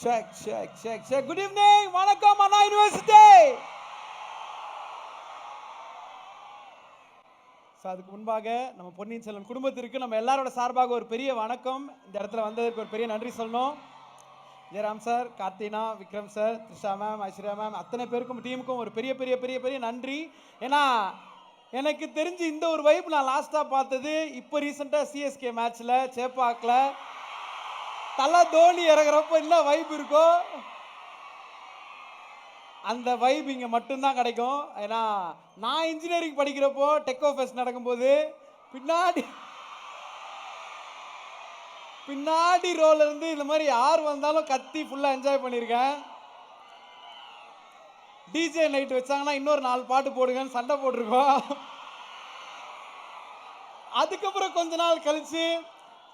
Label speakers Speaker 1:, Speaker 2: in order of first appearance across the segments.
Speaker 1: Check. Good evening. வணக்கம் அண்ணா university. அதுக்கு முன்பாக நம்ம பொன்னியின் செல்வன் குடும்பத்திற்கு நம்ம எல்லாரோட சார்பாக ஒரு பெரிய வணக்கம். இந்த இடத்துல வந்ததற்கு ஒரு பெரிய நன்றி சொல்லணும். Jayaram sir, Karthina, Vikram sir, Trisha ma'am, Aishwarya ma'am, அத்தனை பேருக்கும் டீமுக்கும் ஒரு பெரிய பெரிய பெரிய பெரிய நன்றி. ஏன்னா எனக்கு தெரிஞ்சு இந்த ஒரு வைப் நான் லாஸ்ட்டாக பார்த்தது இப்போ ரீசெண்டாக சிஎஸ்கே மேட்ச்சில் சேப்பாக்கில் தலை தோனி இறங்குறப்ப என்ன வைப் இருக்கோ அந்த வைப் இங்கே மட்டும்தான் கிடைக்கும். ஏன்னா நான் இன்ஜினியரிங் படிக்கிறப்போ டெக்கோ ஃபெஸ்ட் நடக்கும்போது பின்னாடி ரோல இருந்து இந்த மாதிரி யார் வந்தாலும் கத்தி ஃபுல்லாக என்ஜாய் பண்ணியிருக்கேன். டிஜே நைட் வச்சாங்கன்னா இன்னொரு 4 பாட்டு போடுங்கன்னு சண்டை போட்டிருக்கோம். அதுக்கப்புறம் கொஞ்ச நாள் கழிச்சு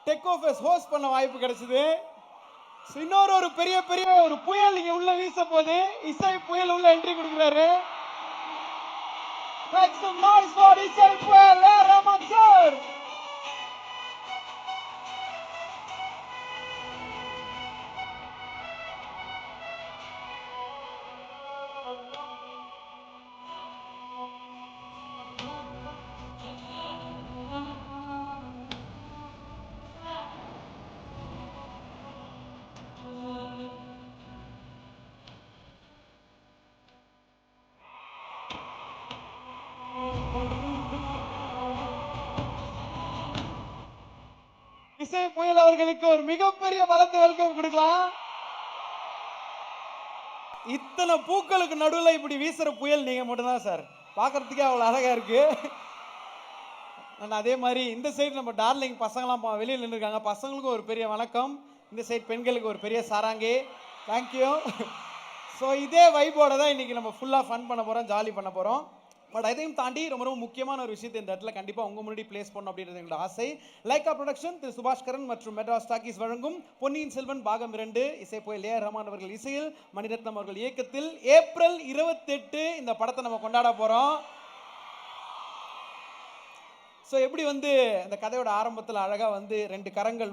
Speaker 1: டெக்கோ ஃபெஸ்ட் ஹோஸ்ட் பண்ண வாய்ப்பு கிடைச்சது. இன்னொரு பெரிய பெரிய ஒரு புயல் இங்க உள்ள வீச போது இசை புயல் உள்ள என்ட்ரி கொடுக்கிறாரு. Make some noise for இசை புயல் ரஹ்மான் சார். இசை புயல் அவர்களுக்கு ஒரு மிகப்பெரிய பலத்தை வெல்கம் கொடுக்கலாம். இத்தனை பூக்களுக்கு நடுவில் இப்படி வீசுற புயல் நீங்க மட்டும்தான் சார். பார்க்கறதுக்கே அவ்வளோ அழகா இருக்கு. அதே மாதிரி இந்த சைடு நம்ம டார்லிங் பசங்களாம் வெளியில் நின்றுருக்காங்க. பசங்களுக்கும் ஒரு பெரிய வணக்கம். இந்த சைடு பெண்களுக்கு ஒரு பெரிய சாராங்கே. தேங்க்யூ. ஸோ இதே வைபோட தான் இன்னைக்கு நம்ம ஃபுல்லாக ஃபன் பண்ண போகிறோம், ஜாலி பண்ண போகிறோம். பட் அதையும் தாண்டி ரொம்ப ரொம்ப முக்கியமான ஒரு விஷயத்தை இந்த இடத்துல கண்டிப்பாக உங்கள் முன்னாடி பிளேஸ் பண்ணணும் அப்படின்றது எங்களோட ஆசை. லைக்கா ப்ரொடக்ஷன் திரு சுபாஷ்கரன் மற்றும் மெட்ராஸ் டாக்கீஸ் வழங்கும் பொன்னியின் செல்வன் பாகம் 2 இசை புயல் ஏ ரஹ்மான் அவர்கள் இசையில் மணிரத்னம் அவர்கள் இயக்கத்தில் ஏப்ரல் 28 இந்த படத்தை நம்ம கொண்டாட போகிறோம். ஸோ எப்படி அந்த கதையோட ஆரம்பத்தில் அழகாக 2 கரங்கள்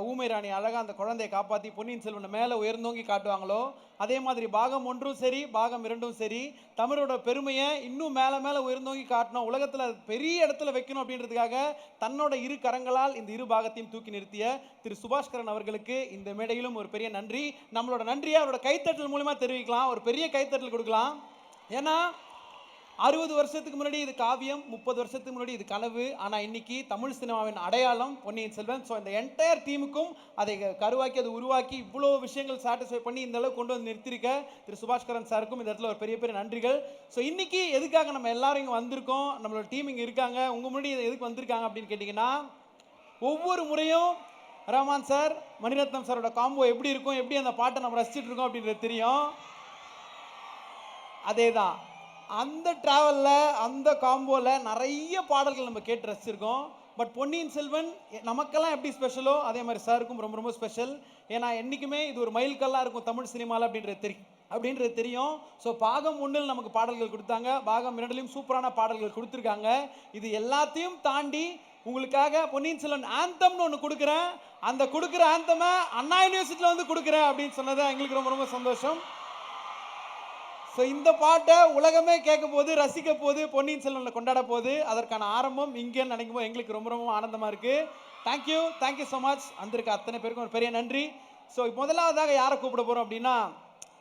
Speaker 1: ஊமை ராணி அழகாக அந்த குழந்தையை காப்பாற்றி பொன்னியின் செல்வனை மேலே உயர்ந்தோங்கி காட்டுவாங்களோ, அதே மாதிரி பாகம் 1ம் சரி பாகம் 2ம் சரி தமிழோட பெருமையை இன்னும் மேலே மேலே உயர்ந்தோங்கி காட்டணும், உலகத்தில் பெரிய இடத்துல வைக்கணும் அப்படின்றதுக்காக தன்னோட 2 கரங்களால் இந்த 2 பாகத்தையும் தூக்கி நிறுத்திய திரு சுபாஷ்கரன் அவர்களுக்கு இந்த மேடையிலும் ஒரு பெரிய நன்றி. நம்மளோட நன்றியை அவரோட கைத்தட்டல் மூலமாக தெரிவிக்கலாம், ஒரு பெரிய கைத்தட்டல் கொடுக்கலாம். ஏன்னா 60 வருஷத்துக்கு முன்னாடி இது காவியம், 30 வருஷத்துக்கு முன்னாடி இது கனவு. ஆனால் இன்னைக்கு தமிழ் சினிமாவின் அடையாளம் பொன்னியின் செல்வன். ஸோ இந்த என்டையர் டீமுக்கும் அதை கருவாக்கி அதை உருவாக்கி இவ்வளோ விஷயங்கள் சாட்டிஸ்ஃபை பண்ணி இந்த அளவுக்கு கொண்டு வந்து நிறுத்திருக்க திரு சுபாஷ்கரன் சாருக்கும் இந்த இடத்துல ஒரு பெரிய பெரிய நன்றிகள். ஸோ இன்னைக்கு எதுக்காக நம்ம எல்லாரும் இங்கே வந்திருக்கோம், நம்மளோட டீம் இங்கே இருக்காங்க, உங்கள் முன்னாடி எதுக்கு வந்திருக்காங்க அப்படின்னு கேட்டிங்கன்னா, ஒவ்வொரு முறையும் ரஹ்மான் சார் மணிரத்னம் சாரோட காம்போ எப்படி இருக்கும், எப்படி அந்த பாட்டை நம்ம ரசிச்சுட்டு இருக்கோம் அப்படின்றது தெரியும். அதே தான் அந்த டிராவலில் அந்த காம்போவில் நிறைய பாடல்கள் நம்ம கேட்டு ரசிச்சிருக்கோம். பட் பொன்னியின் செல்வன் நமக்கெல்லாம் எப்படி ஸ்பெஷலோ அதே மாதிரி சாருக்கும் ரொம்ப ரொம்ப ஸ்பெஷல். ஏன்னா என்றைக்குமே இது ஒரு மைல்கல்லாக இருக்கும் தமிழ் சினிமாவில் அப்படின்றது தெரியும். ஸோ பாகம் 1ல் நமக்கு பாடல்கள் கொடுத்தாங்க, பாகம் 2லையும் சூப்பரான பாடல்கள் கொடுத்துருக்காங்க. இது எல்லாத்தையும் தாண்டி உங்களுக்காக பொன்னியின் செல்வன் ஆந்தம்னு ஒன்று கொடுக்குறேன். அந்த கொடுக்குற ஆந்தமை அண்ணா யூனிவர்சிட்டியில் கொடுக்குறேன் அப்படின்னு சொன்னது எங்களுக்கு ரொம்ப ரொம்ப சந்தோஷம். ஸோ இந்த பாட்டை உலகமே கேட்க போது, ரசிக்க போது, பொன்னியின் செல்வனில் கொண்டாட போது, அதற்கான ஆரம்பம் இங்கேன்னு நினைக்கும் போது எங்களுக்கு ரொம்ப ரொம்ப ஆனந்தமாக இருக்குது. Thank you so much. வந்திருக்க அத்தனை பேருக்கும் ஒரு பெரிய நன்றி. ஸோ முதலாவதாக யாரை கூப்பிட போகிறோம் அப்படின்னா,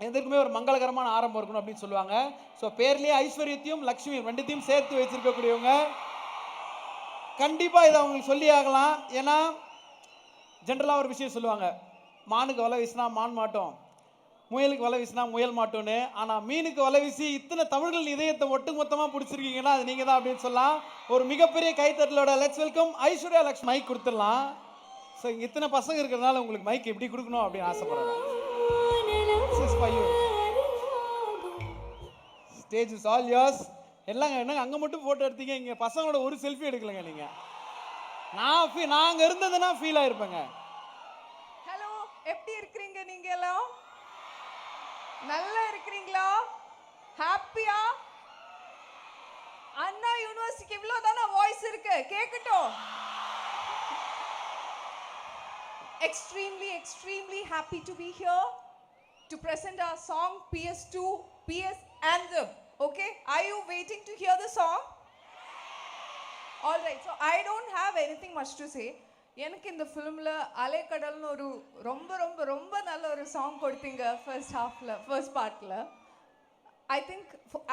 Speaker 1: எதற்குமே ஒரு மங்களகரமான ஆரம்பம் இருக்கணும் அப்படின்னு சொல்லுவாங்க. ஸோ பேர்லேயே ஐஸ்வர்யத்தையும் லக்ஷ்மியும் 2த்தையும் சேர்த்து வச்சிருக்கக்கூடியவங்க. கண்டிப்பாக இதை அவங்களுக்கு சொல்லி ஆகலாம். ஏன்னா ஜென்ரலாக ஒரு விஷயம் சொல்லுவாங்க, மானுக்கு வலை வீசினா மான் மாட்டோம், முயலுக்கு வலை வீசினா முயல் மாட்டோன்னு. ஆனால் மீனுக்கு வலை வீசி இத்தனை தமிழ்கள் இதயத்தை ஒட்டு மொத்தமாக பிடிச்சிருக்கீங்கன்னா அது நீங்கள் தான் அப்படின்னு சொல்லலாம். ஒரு மிகப்பெரிய கைத்தட்டலோட let's welcome Aishwarya Lakshmi. Mike கொடுத்துடலாம். ஸோ இங்கே இத்தனை பசங்க இருக்கிறதுனால உங்களுக்கு மைக் எப்படி கொடுக்கணும் அப்படின்னு ஆசைப்படுறேன். Stage is all yours. எல்லாங்க என்னங்க அங்கே மட்டும் ஃபோட்டோ எடுத்தீங்க, இங்கே பசங்களோட ஒரு செல்ஃபி எடுக்கலைங்க நீங்கள். நான் அங்கே இருந்ததுன்னா ஃபீல் ஆயிருப்பேங்க.
Speaker 2: ஹலோ, எப்படி இருக்கிறீங்க நீங்க எல்லாம்? நல்லா இருக்கிறீங்களா? ஹாப்பியா? அண்ணா யூனிவர்சிட்டிக்கு இவ்வளவுதான வாய்ஸ் இருக்கு, கேட்கட்டும். Extremely happy to be here. to present our song PS2 PS Anthem. Okay, are you waiting to hear the song? All right, so I don't have anything much to say. எனக்கு இந்த ஃபிலிமில் அலைக்கடல்னு ஒரு ரொம்ப ரொம்ப ரொம்ப நல்ல ஒரு சாங் கொடுத்தீங்க ஃபர்ஸ்ட் பார்ட்டில். I think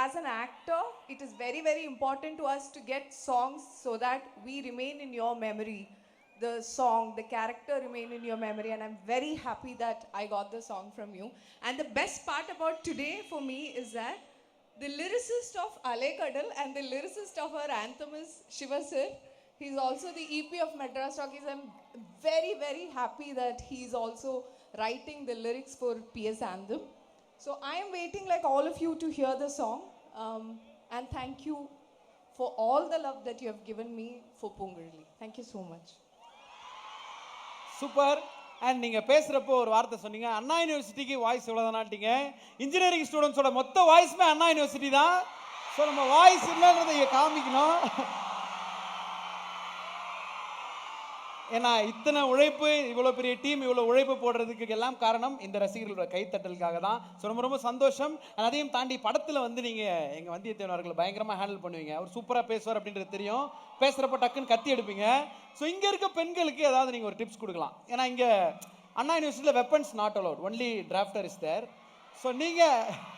Speaker 2: as an actor, it is very, very important to us to get songs so that we remain in your memory. The song, the character remain in your memory, and I'm very happy that I got the song from you. And the best part about today for me is that the lyricist of Alekadal and the lyricist of our anthem is Shiva sir. He's also the EP of Madras Talkies. I'm very, very happy that he's also writing the lyrics for PS Anthem. So I am waiting like all of you to hear the song. And thank you for all the love that you have given me for Pongalli. Thank you so much.
Speaker 1: Super. And நீங்கள் பேசுகிறப்போ ஒரு வார்த்தை சொன்னீங்க, அண்ணா யூனிவர்சிட்டிக்கு voice இவ்வளோதானாட்டிங்க. Engineering ஸ்டூடெண்ட்ஸோட மொத்த வாய்ஸுமே அண்ணா university தான். So நம்ம voice இல்லைன்றதை இங்கே காமிக்கணும். ஏன்னா இத்தனை உழைப்பு, இவ்வளோ பெரிய டீம் இவ்வளோ உழைப்பு போடுறதுக்கு எல்லாம் காரணம் இந்த ரசிகர்களோட கைத்தட்டலுக்காக தான். ஸோ ரொம்ப ரொம்ப சந்தோஷம். அதையும் தாண்டி படத்தில் வந்து நீங்கள் எங்கள் வந்தியத்தேவன் அவர்களை பயங்கரமாக ஹேண்டில் பண்ணுவீங்க. அவர் சூப்பராக பேசுவார் அப்படின்றது தெரியும். பேசுகிறப்ப டக்குன்னு கத்தி எடுப்பீங்க. ஸோ இங்கே இருக்க பெண்களுக்கு ஏதாவது நீங்கள் ஒரு டிப்ஸ் கொடுக்கலாம். ஏன்னா இங்கே அண்ணா யூனிவர்சிட்டியில் weapons not allowed, only drafter is there. So நீங்கள்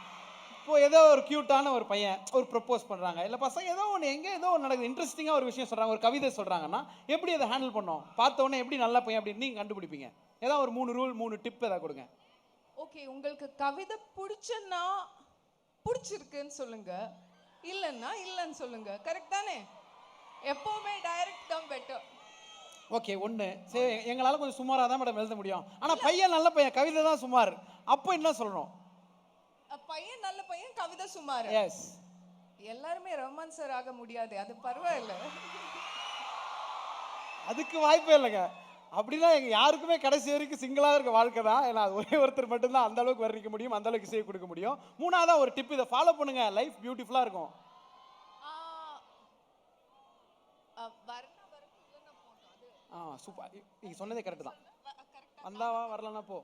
Speaker 1: இப்போ ஏதோ ஒரு க்யூட்டான ஒரு பையன் ஒரு ப்ரப்போஸ் பண்ணுறாங்க, இல்லை பசங்க ஏதோ ஒன்று எங்கே ஏதோ ஒன்று நடக்குது, இன்ட்ரெஸ்டிங்காக ஒரு விஷயம் சொல்கிறாங்க, ஒரு கவிதை சொல்கிறாங்கன்னா எப்படி அதை ஹேண்டில் பண்ணோம்? பார்த்த உடனே எப்படி நல்ல பையன் அப்படின்னு நீங்கள் கண்டுபிடிப்பீங்க? ஏதாவது ஒரு 3 ரூல் 3 டிப் ஏதாவது கொடுங்க.
Speaker 2: ஓகே, உங்களுக்கு கவிதை பிடிச்சன்னா பிடிச்சிருக்குன்னு சொல்லுங்க, இல்லைன்னா இல்லைன்னு சொல்லுங்க. கரெக்ட் தானே? எப்போவுமே டைரக்ட் தான் பெட்டர்.
Speaker 1: ஓகே, ஒன்று சரி, எங்களால் கொஞ்சம் சுமாராக தான் மேடம் எழுத முடியும். ஆனால் பையன் நல்ல பையன், கவிதை தான் சுமார், அப்போ என்ன சொல்லணும்?
Speaker 2: பையன் நல்ல பையன், கவிதை சுமார்.
Speaker 1: எஸ்,
Speaker 2: எல்லாருமே ரொமான்சர் ஆக முடியாது, அது பரவாயில்ல.
Speaker 1: அதுக்கு வாய்ப்பே இல்லைங்க. அப்படின்னா எங்கள் யாருக்குமே கடைசி வரைக்கும் சிங்கிளாக இருக்க வாழ்க்கை தான். ஏன்னா அது ஒரே ஒருத்தர் மட்டும்தான் அந்த அளவுக்கு வர்ணிக்க முடியும், அந்த அளவுக்கு இசையை கொடுக்க முடியும். 3ஆவதா ஒரு டிப், இதை ஃபாலோ பண்ணுங்க, லைஃப் பியூட்டிஃபுல்லாக இருக்கும். சூப்பர், நீங்கள் சொன்னதே கரெக்டு தான். வந்தாவா வரலன்னா போ.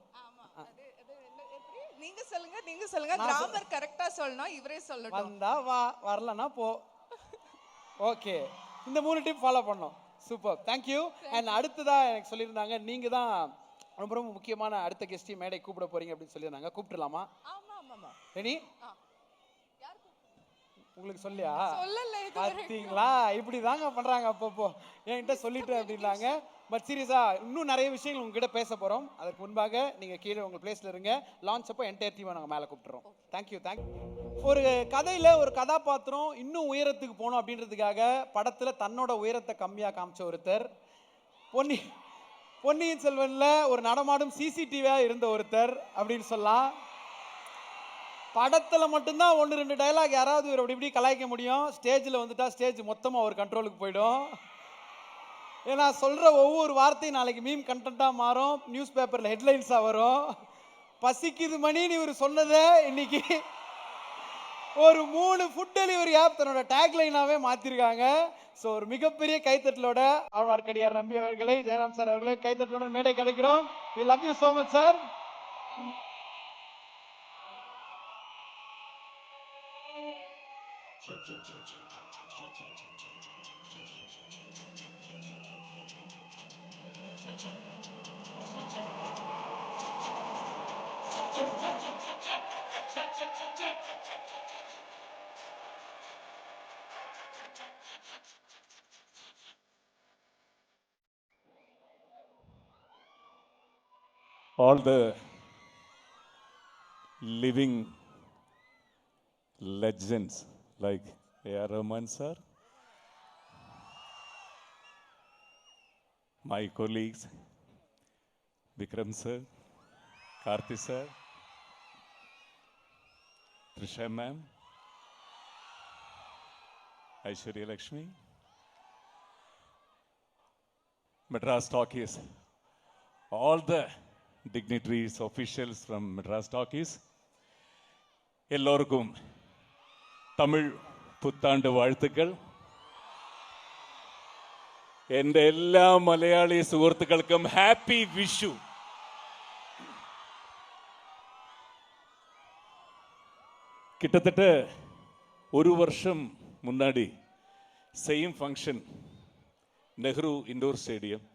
Speaker 2: நீங்க சொல்லுங்க, கிராமர் கரெக்டா சொல்லணும், இவரே சொல்லணும்.
Speaker 1: வந்தா வா, வரலன்னா போ. ஓகே, இந்த 3 டிப் ஃபாலோ பண்ணோம். Super, thank you. அண்ட் அடுத்ததா எனக்கு சொல்லியிருந்தாங்க, நீங்கள் தான் ரொம்ப ரொம்ப முக்கியமான அடுத்த கெஸ்டையும் மேடை கூப்பிட போறீங்க அப்படின்னு சொல்லியிருந்தாங்க. கூப்பிட்டுலாமா? ரெடி? உங்களுக்கு சொல்லியா? பார்த்தீங்களா, இப்படி தாங்க பண்ணுறாங்க அப்பப்போ. என்கிட்ட சொல்லிட்டு அப்படின்னாங்க. பட் சீரியஸாக இன்னும் நிறைய விஷயங்கள் உங்ககிட்ட பேச போகிறோம். அதற்கு முன்பாக நீங்கள் கீழே உங்கள் பிளேஸில் இருங்க. லான்ச் அப்போ என்டையர் டீமை நாங்கள் மேலே கூப்பிட்டுறோம். தேங்க்யூ. ஒரு கதையில் ஒரு கதாபாத்திரம் இன்னும் உயரத்துக்கு போகணும் அப்படின்றதுக்காக படத்தில் தன்னோட உயரத்தை கம்மியாக காமிச்ச ஒருத்தர். பொன்னியின் செல்வனில் ஒரு நடமாடும் சிசிடிவியாக இருந்த ஒருத்தர் அப்படின்னு சொல்லலாம். படத்தில் மட்டும்தான் 1-2 டைலாக் யாராவது இவர் இப்படி கலாய்க்க முடியும். ஸ்டேஜில் வந்துட்டா ஸ்டேஜ் மொத்தமாக ஒரு கண்ட்ரோலுக்கு போயிடும். ஏன்னா சொல்கிற ஒவ்வொரு வார்த்தையும் நாளைக்கு மீம் கண்டென்ட்டாக மாறும், நியூஸ் பேப்பரில் ஹெட்லைன்ஸாக வரும். பசிக்குது மணின்னு இவர் சொன்னதை இன்னைக்கு ஒரு 3 ஃபுட் டெலிவரி ஆப் தன்னோட டேக்லைனாகவே மாற்றிருக்காங்க. ஸோ ஒரு மிகப்பெரிய கைத்தட்டலோட ஆழ்வார்க்கடியார் நம்பி அவர்களை, ஜெயராம் சார் அவர்களை கைத்தட்டலோட மேடை கிடைக்கிறோம். We love you so much, sir.
Speaker 3: All the living legends like A.R. Rahman sir, my colleagues Vikram sir, Karthi sir, Trisha ma'am, Aishwarya Lakshmi, Madras Talkies, all the dignitaries, officials from Madras Talkies, எல்லோருக்கும் தமிழ் புத்தாண்டு வாழ்த்துக்கள். എൻ്റെ എല്ലാ മലയാളി സുഹൃത്തുക്കൾക്കും happy Vishu. கிட்டத்தட்ட ஒரு வருஷம் முன்னாடி same function Nehru indoor stadium.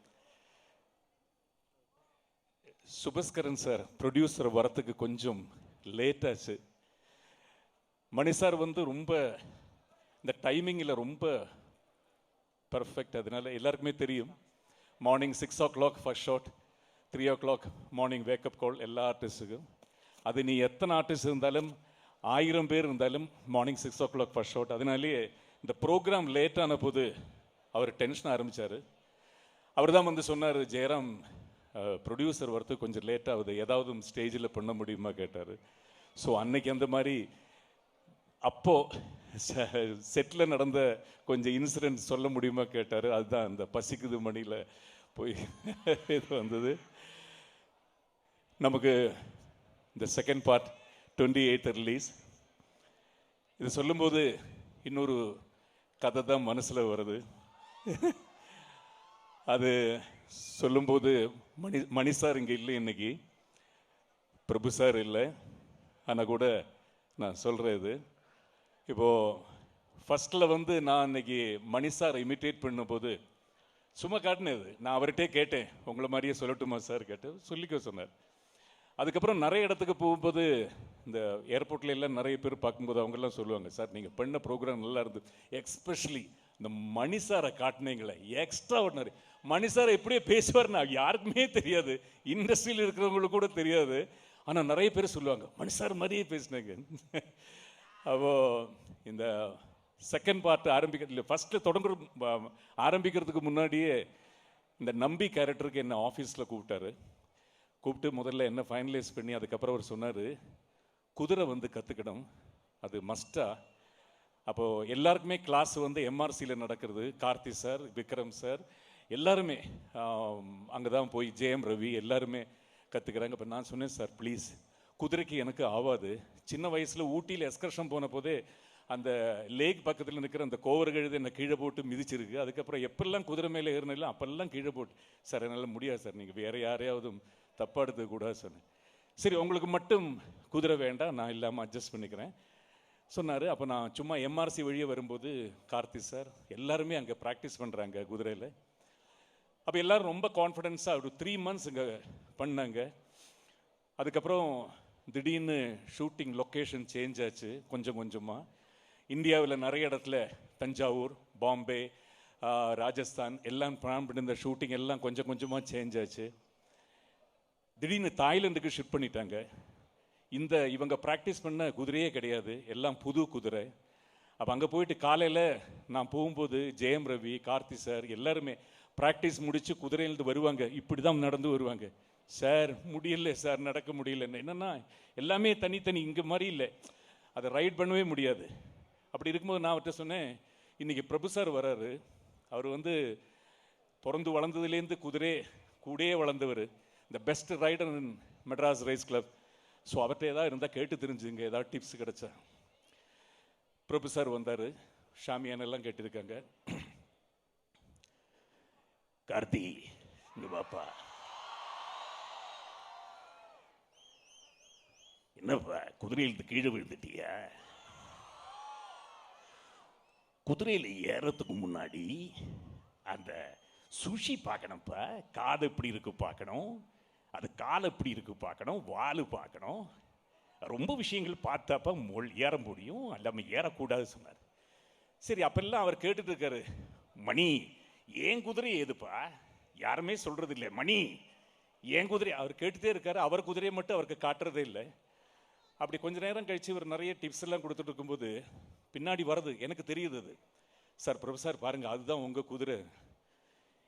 Speaker 3: Subaskaran sir producer வரத்துக்கு கொஞ்சம் லேட் ஆச்சு. மணி சார் வந்து ரொம்ப இந்த டைமிங்கில் ரொம்ப பர்ஃபெக்ட். அதனால எல்லாருக்குமே தெரியும், morning 6 o'clock first shot, 3 o'clock morning wake up call எல்லா ஆர்டிஸ்ட்டுக்கும். அது நீ எத்தனை ஆர்டிஸ்ட் இருந்தாலும் 1000 பேர் இருந்தாலும் மார்னிங் 6 o'clock ஃபர்ஸ்ட் ஷாட். அதனாலேயே இந்த ப்ரோக்ராம் லேட்டான போது அவர் டென்ஷன் ஆரம்பித்தார். அவர் தான் வந்து சொன்னார், ஜெயராம் ப்ரொடியூசர் வரது கொஞ்சம் லேட் ஆகுது, ஏதாவது ஸ்டேஜில் பண்ண முடியுமா கேட்டார். ஸோ அன்னைக்கு அந்த மாதிரி அப்போது செட்டில் நடந்த கொஞ்சம் இன்சிடென்ட் சொல்ல முடியுமா கேட்டார். அதுதான் அந்த பசிக்குது மணியில் போய் இது வந்தது. நமக்கு இந்த செகண்ட் பார்ட் 28th ரிலீஸ். இது சொல்லும்போது இன்னொரு கதை தான் மனசில் வருது. அது சொல்லும்போது மணி சார் இங்கே இல்லை இன்னைக்கு, பிரபு சார் இல்லை. ஆனால் கூட நான் சொல்கிறேன், இது இப்போது ஃபஸ்ட்டில் வந்து நான் இன்னைக்கு மணி சார் இமிட்டேட் பண்ணும்போது சும்மா காட்டினது. நான் அவர்கிட்டே கேட்டேன், உங்களை மாதிரியே சொல்லட்டுமா சார் கேட்டேன், சொல்லிக்க சொன்னார். அதுக்கப்புறம் நிறைய இடத்துக்கு போகும்போது இந்த ஏர்போர்ட்ல எல்லாம் நிறைய பேர் பார்க்கும்போது அவங்கெல்லாம் சொல்லுவாங்க, சார் நீங்கள் பண்ண ப்ரோக்ராம் நல்லா இருந்தது, எக்ஸ்பெஷலி இந்த மணி சாரை காட்டினீங்களே எக்ஸ்ட்ரா ஆர்டினரி. மணி சார் எப்படியே பேசுவார்னா யாருக்குமே தெரியாது, இண்டஸ்ட்ரியில் இருக்கிறவங்களுக்கு கூட தெரியாது. ஆனால் நிறைய பேர் சொல்லுவாங்க, மணி சார் மாதிரியே பேசினாங்க. அப்போ இந்த செகண்ட் பார்ட் ஆரம்பிக்கிறது, ஃபஸ்ட்டில் ஆரம்பிக்கிறதுக்கு முன்னாடியே இந்த நம்பி கேரக்டருக்கு என்ன ஆஃபீஸில் கூப்பிட்டு முதல்ல என்ன ஃபைனலைஸ் பண்ணி அதுக்கப்புறம் அவர் சொன்னார், குதிரை வந்து கற்றுக்கணும், அது மஸ்டா. அப்போது எல்லாருக்குமே கிளாஸ் வந்து எம்ஆர்சியில் நடக்கிறது. கார்த்தி சார், விக்ரம் சார் எல்லாருமே அங்கே தான் போய் ஜெயம் ரவி எல்லாருமே கற்றுக்கிறாங்க. இப்போ நான் சொன்னேன், சார் ப்ளீஸ், குதிரைக்கு எனக்கு ஆகாது. சின்ன வயசில் ஊட்டியில் எஸ்கர்ஷன் போன போதே அந்த லேக் பக்கத்தில் நிற்கிற அந்த கோவர் கழுதை என்னை கீழே போட்டு மிதிச்சிருக்கு. அதுக்கப்புறம் எப்பெல்லாம் குதிரை மேலே ஏறினாலும் அப்பெல்லாம் கீழே போட்டு, சார் என்னால் முடியாது சார், நீங்கள் வேறு யாரையாவது தப்பாக எடுத்துக்கூடாது சொன்னேன். சரி உங்களுக்கு மட்டும் குதிரை வேண்டாம், நான் இல்லாமல் அட்ஜஸ்ட் பண்ணிக்கிறேன் சொன்னார். அப்போ நான் சும்மா எம்ஆர்சி வழியே வரும்போது கார்த்தி சார் எல்லாருமே அங்கே ப்ராக்டிஸ் பண்ணுறாங்க குதிரையில். அப்போ எல்லோரும் ரொம்ப கான்ஃபிடென்ஸாக ஒரு 3 months இங்கே பண்ணாங்க. அதுக்கப்புறம் திடீர்னு ஷூட்டிங் லொக்கேஷன் சேஞ்ச் ஆச்சு கொஞ்சம் கொஞ்சமாக. இந்தியாவில் நிறைய இடத்துல தஞ்சாவூர், பாம்பே, ராஜஸ்தான் எல்லாம் பிளான் பண்ணியிருந்த ஷூட்டிங் எல்லாம் கொஞ்சம் கொஞ்சமாக சேஞ்ச் ஆச்சு. திடீர்னு தாய்லாந்துக்கு ஷிஃப்ட் பண்ணிட்டாங்க. இவங்க ப்ராக்டிஸ் பண்ண குதிரையே கிடையாது, எல்லாம் புது குதிரை. அப்போ அங்கே போயிட்டு காலையில் நான் போகும்போது ஜெயம் ரவி, கார்த்தி சார் எல்லாருமே ப்ராக்டிஸ் முடித்து குதிரையிலேருந்து வருவாங்க, இப்படி தான் நடந்து வருவாங்க. சார் முடியல சார், நடக்க முடியல. என்னென்னா எல்லாமே தனித்தனி, இங்கே மாதிரி இல்லை, அதை ரைட் பண்ணவே முடியாது. அப்படி இருக்கும்போது நான் அவர்கிட்ட சொன்னேன், இன்றைக்கி பிரபு சார் வராரு, அவர் வந்து பிறந்து வளர்ந்ததுலேருந்து குதிரை கூடயே வளர்ந்தவர், இந்த பெஸ்ட் ரைடர் இன் மெட்ராஸ் ரேஸ் கிளப். ஸோ அவர்கிட்ட ஏதாவது இருந்தால் கேட்டு தெரிஞ்சுங்க, ஏதாவது டிப்ஸ் கிடைச்சா. பிரபு சார் வந்தார், ஷாமியானெல்லாம் கேட்டிருக்காங்க. கார்த்தி இங்க பாப்பா, என்னப்பா குதிரையிலிருந்து கீழே விழுந்துட்டியா? குதிரையில் ஏறத்துக்கு முன்னாடி அந்த சுஷி பார்க்கணும்ப்பா, காது எப்படி இருக்கு பார்க்கணும், அது கால் எப்படி இருக்கு பார்க்கணும், வால் பார்க்கணும், ரொம்ப விஷயங்கள் பார்த்தாப்பா ஏற முடியும், எல்லாமே ஏறக்கூடாது சொன்னார். சரி அப்பெல்லாம் அவர் கேட்டுட்டு இருக்காரு, மணி ஏன் குதிரை ஏதுப்பா, யாருமே சொல்றது இல்லை, மணி ஏன் குதிரை, அவர் கேட்டுட்டே இருக்காரு. அவர் குதிரையை மட்டும் அவருக்கு காட்டுறதே இல்லை. அப்படி கொஞ்ச நேரம் கழிச்சு இவர் நிறைய டிப்ஸ் எல்லாம் கொடுத்துட்டு இருக்கும்போது பின்னாடி வருது, எனக்கு தெரியுது அது. சார் ப்ரொஃபஸர் பாருங்க, அதுதான் உங்க குதிரை.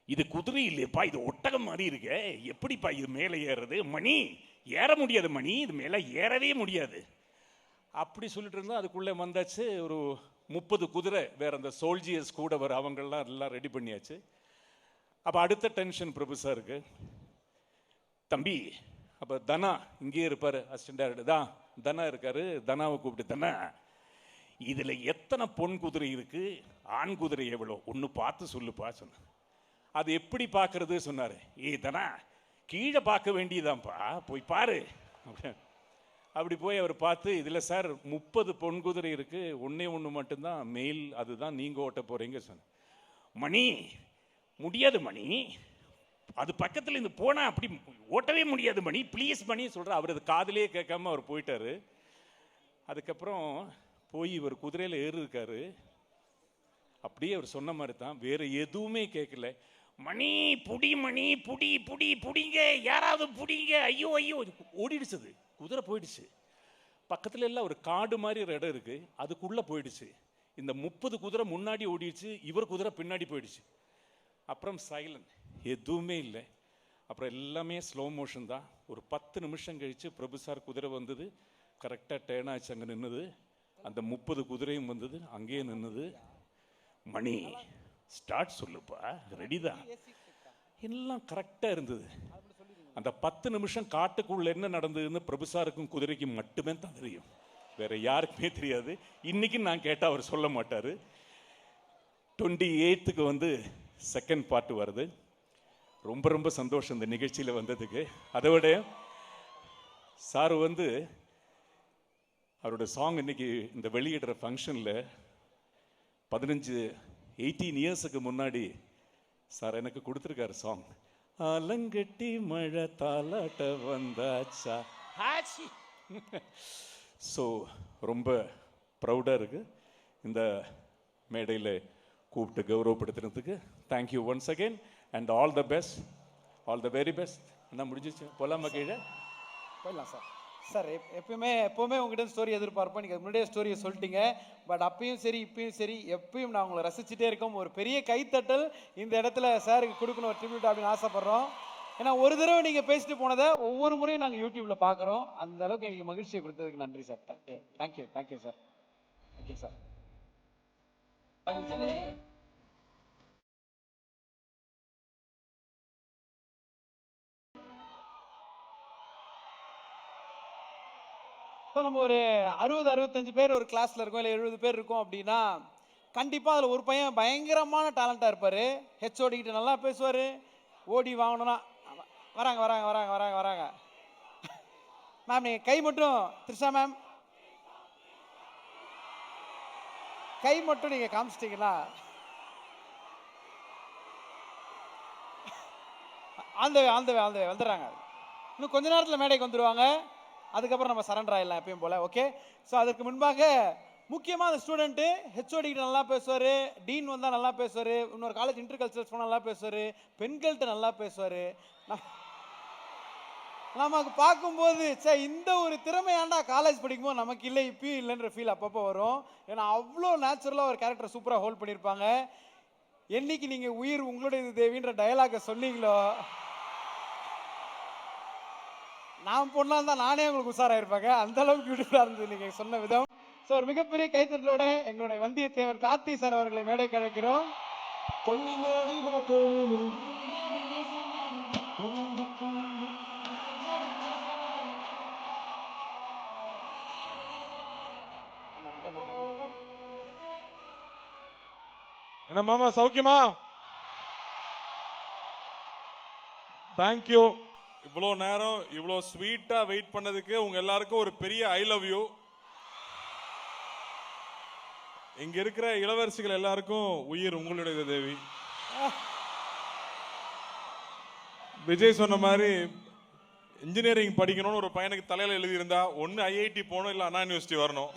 Speaker 3: இது குதிரை இல்லையப்பா, இது ஒட்டகம் மாதிரி இருக்கு, எப்படிப்பா இது மேலே ஏறுறது? மணி ஏற முடியாது, மணி இது மேலே ஏறவே முடியாது. அப்படி சொல்லிட்டு இருந்தா அதுக்குள்ளே வந்தாச்சு ஒரு 30 குதிரை, வேற அந்த சோல்ஜியர்ஸ் கூட வர அவங்கெல்லாம் எல்லாம் ரெடி பண்ணியாச்சு. அப்போ அடுத்த டென்ஷன் பிரபு சாருக்கு, தம்பி அப்போ தனா இங்கேயே இருப்பார், அசிஸ்டன்ட் டைரக்டர் தான் தனா இருக்காரு. தனாவை கூப்பிட்டு, தனா இதில் எத்தனை பொன் குதிரை இருக்கு, ஆண் குதிரை எவ்வளோ, ஒன்று பார்த்து சொல்லுப்பா சொன்ன. அது எப்படி பார்க்கறது சொன்னார். தனா கீழே பார்க்க வேண்டியதான்ப்பா, போய் பாரு. அப்படி போய் அவர் பார்த்து இதில் சார் 30 பொன் குதிரை இருக்கு, ஒன்னே ஒன்று மட்டும்தான் மெயில், அதுதான் நீங்கள் ஓட்ட போறீங்க சொன்னேன். மணி முடியாது மணி, அது பக்கத்தில் இருந்து போனால் அப்படி ஓட்டவே முடியாது மணி, ப்ளீஸ் மணி சொல்கிற. அவர் அது காதிலே கேட்காம அவர் போயிட்டாரு. அதுக்கப்புறம் போய் இவர் குதிரையில் ஏறிருக்காரு. அப்படியே அவர் சொன்ன மாதிரி தான், வேற எதுவுமே கேட்கல. மணி புடி, மணி புடி புடி புடிங்க, யாராவது புடிங்க, ஐயோ ஐயோ. ஓடிடுச்சு, குதிரை போயிடுச்சு. பக்கத்துல எல்லாம் ஒரு காடு மாதிரி ஒரு இடம் இருக்கு, அதுக்குள்ள போயிடுச்சு. இந்த 30 குதிரை முன்னாடி ஓடிடுச்சு, இவர் குதிரை பின்னாடி போயிடுச்சு. அப்புறம் சைலண்ட், எதுவுமே இல்லை. அப்புறம் எல்லாமே ஸ்லோ மோஷன் தான். ஒரு 10 நிமிஷம் கழிச்சு பிரபு சார் குதிரை வந்தது, கரெக்டாக டேர்ன் ஆச்சு, அங்கே நின்றுது. அந்த 30 குதிரையும் வந்தது, அங்கேயே நின்றுது. மணி ஸ்டார்ட் சொல்லுப்பா, ரெடி தான், எல்லாம் கரெக்டாக இருந்தது. அந்த 10 நிமிஷம் காட்டுக்குள்ள என்ன நடந்ததுன்னு பிரபு சாருக்கும் குதிரைக்கும் மட்டுமே தான் தெரியும், வேற யாருக்குமே தெரியாது. இன்னைக்கு நான் கேட்டால் அவர் சொல்ல மாட்டார். 28க்கு வந்து செகண்ட் பார்ட் வருது. ரொம்ப ரொம்ப சந்தோஷம் இந்த நிகழ்ச்சியில் வந்ததுக்கு. அதை விட சார் வந்து அவரோட சாங் இன்னைக்கு இந்த வெளியிடுற ஃபங்க்ஷனில் 18 இயர்ஸுக்கு முன்னாடி சார் எனக்கு கொடுத்துருக்காரு சாங். ஆலங்கட்டி மழை தாலாட்ட வந்தாச்சா. ஸோ ரொம்ப ப்ரௌடாக இருக்கு இந்த மேடையில் கூப்பிட்டு கௌரவப்படுத்துறதுக்கு. Thank you once again and all the best, all the very best. என்ன முடிஞ்சிச்சு, போலாமா கீழே
Speaker 1: போயிடலாம் சார். சார் எப்பவுமே உங்ககிட்ட ஸ்டோரி எதிர்பார்ப்போம். நீங்கள் முன்னாடியே ஸ்டோரியை சொல்லிட்டீங்க. பட் அப்பயும் சரி இப்பயும் சரி எப்பயும் நான் உங்களை ரசிச்சுட்டே இருக்கோம். ஒரு பெரிய கைத்தட்டல் இந்த இடத்துல சாருக்கு கொடுக்கணும், ஒரு ட்ரிபியூட் அப்படின்னு ஆசைப்படுறோம். ஏன்னா ஒரு தடவை நீங்கள் பேசிட்டு போனதை ஒவ்வொரு முறையும் நாங்கள் யூடியூப்ல பார்க்குறோம். அந்த அளவுக்கு எங்களுக்கு மகிழ்ச்சியை கொடுத்ததுக்கு நன்றி sir. Thank you thank you sir. Thank you sir. நம்ம ஒரு 60-65 பேர் ஒரு கிளாஸ்ல இருக்கோம், இல்லை 70 பேர் இருக்கோம் அப்படின்னா கண்டிப்பா அதுல ஒரு பையன் பயங்கரமான டேலண்டா இருப்பாரு. ஹெச்ஓடி கிட்ட நல்லா பேசுவாரு. ஓடி வாங்கணும்னா வராங்க வராங்க வராங்க வராங்க வராங்க. மேம் நீங்க கை மட்டும், த்ரிஷா மேம் கை மட்டும் நீங்க காமிச்சிட்டீங்களா அந்த வந்துடுறாங்க. இன்னும் கொஞ்ச நேரத்தில் மேடைக்கு வந்துடுவாங்க. அதுக்கப்புறம் நம்ம சரண்டர் ஆயிடலாம் எப்பயும் போல. ஓகே. ஸோ அதற்கு முன்பாக முக்கியமாக அந்த ஸ்டூடெண்ட்டு ஹெச்ஓடி கிட்ட நல்லா பேசுவார், டீன் வந்தால் நல்லா பேசுவார், இன்னொரு காலேஜ் இன்டர் கல்ச்சரல்ஸ் போனால் நல்லா பேசுவார், பெண்கள்கிட்ட நல்லா பேசுவார். நமக்கு பார்க்கும்போது சே இந்த ஒரு திறமையாண்டா காலேஜ் படிக்கும்போது நமக்கு இல்லை இப்பயும் இல்லைன்ற ஃபீல் அப்பப்போ வரும். ஏன்னா அவ்வளோ நேச்சுரலாக ஒரு கேரக்டர் சூப்பராக ஹோல்ட் பண்ணியிருப்பாங்க. என்னைக்கு நீங்கள் உயிர் உங்களுடைய தேவின்ற டயலாகை சொன்னீங்களோ, நான் பொண்ணா இருந்தால் நானே உங்களுக்கு உஷாராயிருப்பாங்க. அந்த அளவுக்கு பியூட்டிஃபுல்லாக இருந்தது நீங்கள் சொன்ன விதம். ஸோ ஒரு மிகப்பெரிய கைத்தட்டலோட எங்களுடைய வந்தியத்தேவர் கார்த்தி சார் அவர்களை மேடை கழைக்கிறோம்.
Speaker 4: என்ன மாமா சௌக்கியமா? தேங்க்யூ. இவ்வளோ நேரம் இவ்வளோ ஸ்வீட்டா வெயிட் பண்ணதுக்கு உங்க எல்லாருக்கும் ஒரு பெரிய ஐ லவ் யூ. இங்க இருக்கிற இளவரசிகள் எல்லாருக்கும் உயிர் உங்களுடைய தேவி. விஜய் சொன்ன மாதிரி இன்ஜினியரிங் படிக்கணும்னு ஒரு பையனுக்கு தலையில எழுதியிருந்தா ஒன்னு ஐஐடி போகணும், இல்லை அண்ணா யூனிவர்சிட்டி வரணும்.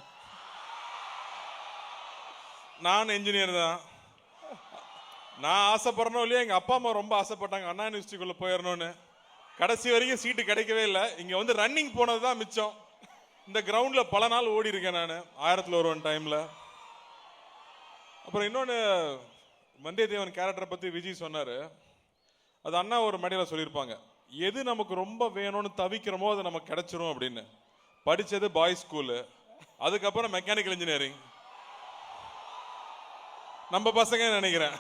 Speaker 4: நான் இன்ஜினியர் தான். நான் ஆசைப்படுறனோ இல்லையா, எங்க அப்பா அம்மா ரொம்ப ஆசைப்பட்டாங்க அண்ணா யூனிவர்சிட்டிக்குள்ள போயிடணும்னு. கடைசி வரைக்கும் சீட்டு கிடைக்கவே இல்லை. இங்க வந்து ரன்னிங் போனது தான் மிச்சம். இந்த கிரவுண்ட்ல பல நாள் ஓடி இருக்கேன் நான் 1001 டைம்ல. அப்புறம் இன்னொன்று, வந்தியத்தேவன் கேரக்டரை பத்தி விஜய் சொன்னாரு. அது அண்ணா ஒரு மேடையில் சொல்லியிருப்பாங்க, எது நமக்கு ரொம்ப வேணும்னு தவிக்கிறோமோ அது நமக்கு கிடைச்சிரும் அப்படின்னு. படிச்சது பாய்ஸ் ஸ்கூலு, அதுக்கப்புறம் மெக்கானிக்கல் இன்ஜினியரிங். நம்ம பசங்க நினைக்கிறேன்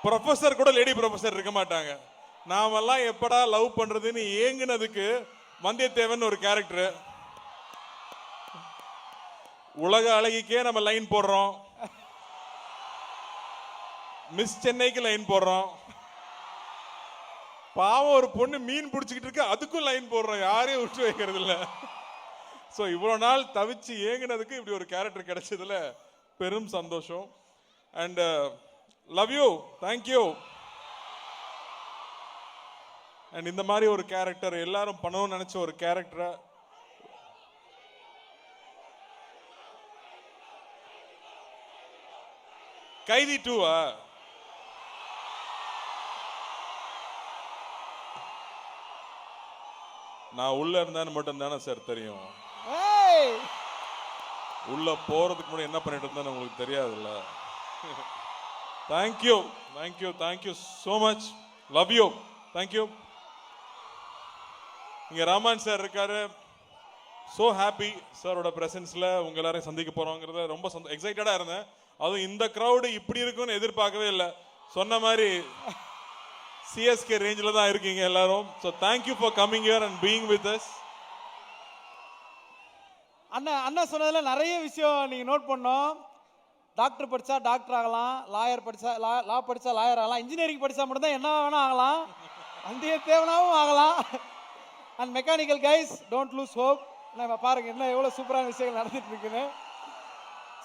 Speaker 4: ப்ரொஃபஸர் கூட லேடி ப்ரொஃபஸர் இருக்க மாட்டாங்க. நாமெல்லாம் எப்படா லவ் பண்றதுன்னு ஏங்குனதுக்கு வந்தியத்தேவன் ஒரு கேரக்டர். உலக அழகிக்கே நம்ம லைன் போடுறோம், மிஸ் சென்னைக்கு லைன் போடுறோம். பாவம் ஒரு பொண்ணு மீன் பிடிச்சிக்கிட்டு இருக்கு, அதுக்கும் லைன் போடுறோம், யாரையும் விட்டு வைக்கிறது இல்ல. ஸோ இவ்வளோ நாள் தவிச்சு ஏங்கினதுக்கு இப்படி ஒரு கேரக்டர் கிடைச்சதுல பெரும் சந்தோஷம். And love you, thank you. And இந்த மாதிரி ஒரு கேரக்டர் எல்லாரும் பண்ணணும்னு நினைச்ச ஒரு கேரக்டரை கைதி 2-ஆ நான் உள்ள இருந்தேன்னு மட்டும் தானே சார் தெரியும்.
Speaker 1: ஏய்
Speaker 4: உள்ள போறதுக்கு முன்னாடி என்ன பண்ணிட்டு இருந்தேன்னு உங்களுக்கு தெரியாதுல்ல. Thank you, thank you, thank you so much. Love you, thank you. இங்க ராமன் சார் இருக்காரு. ஸோ ஹாப்பி சாரோட பிரசன்ஸ்ல உங்க எல்லாரையும் சந்திக்க போறோங்கிறத ரொம்ப எக்ஸைட்டடா இருந்தேன். அதுவும் இந்த க்ரௌடு இப்படி இருக்கும்னு எதிர்பார்க்கவே இல்லை. சொன்ன மாதிரி சிஎஸ்கே ரேஞ்சில் தான் இருக்கீங்க எல்லாரும். So thank you for coming here and being with us.
Speaker 1: அண்ணா சொன்னதுல நிறைய விஷயம் நீங்க நோட் பண்ணோம். டாக்டர் படிச்சா டாக்டர் ஆகலாம், லாயர் படிச்சா லா படிச்சா லாயர் ஆகலாம், இன்ஜினியரிங் படிச்சா மட்டும் தான் என்ன வேணா ஆகலாம், வந்தியத்தேவனாவும் ஆகலாம். And mechanical guys don't loose hope. நம்ம பாருங்க என்ன எவ்வளவு சூப்பரான விஷயங்கள் நடந்துட்டு இருக்குன்னு.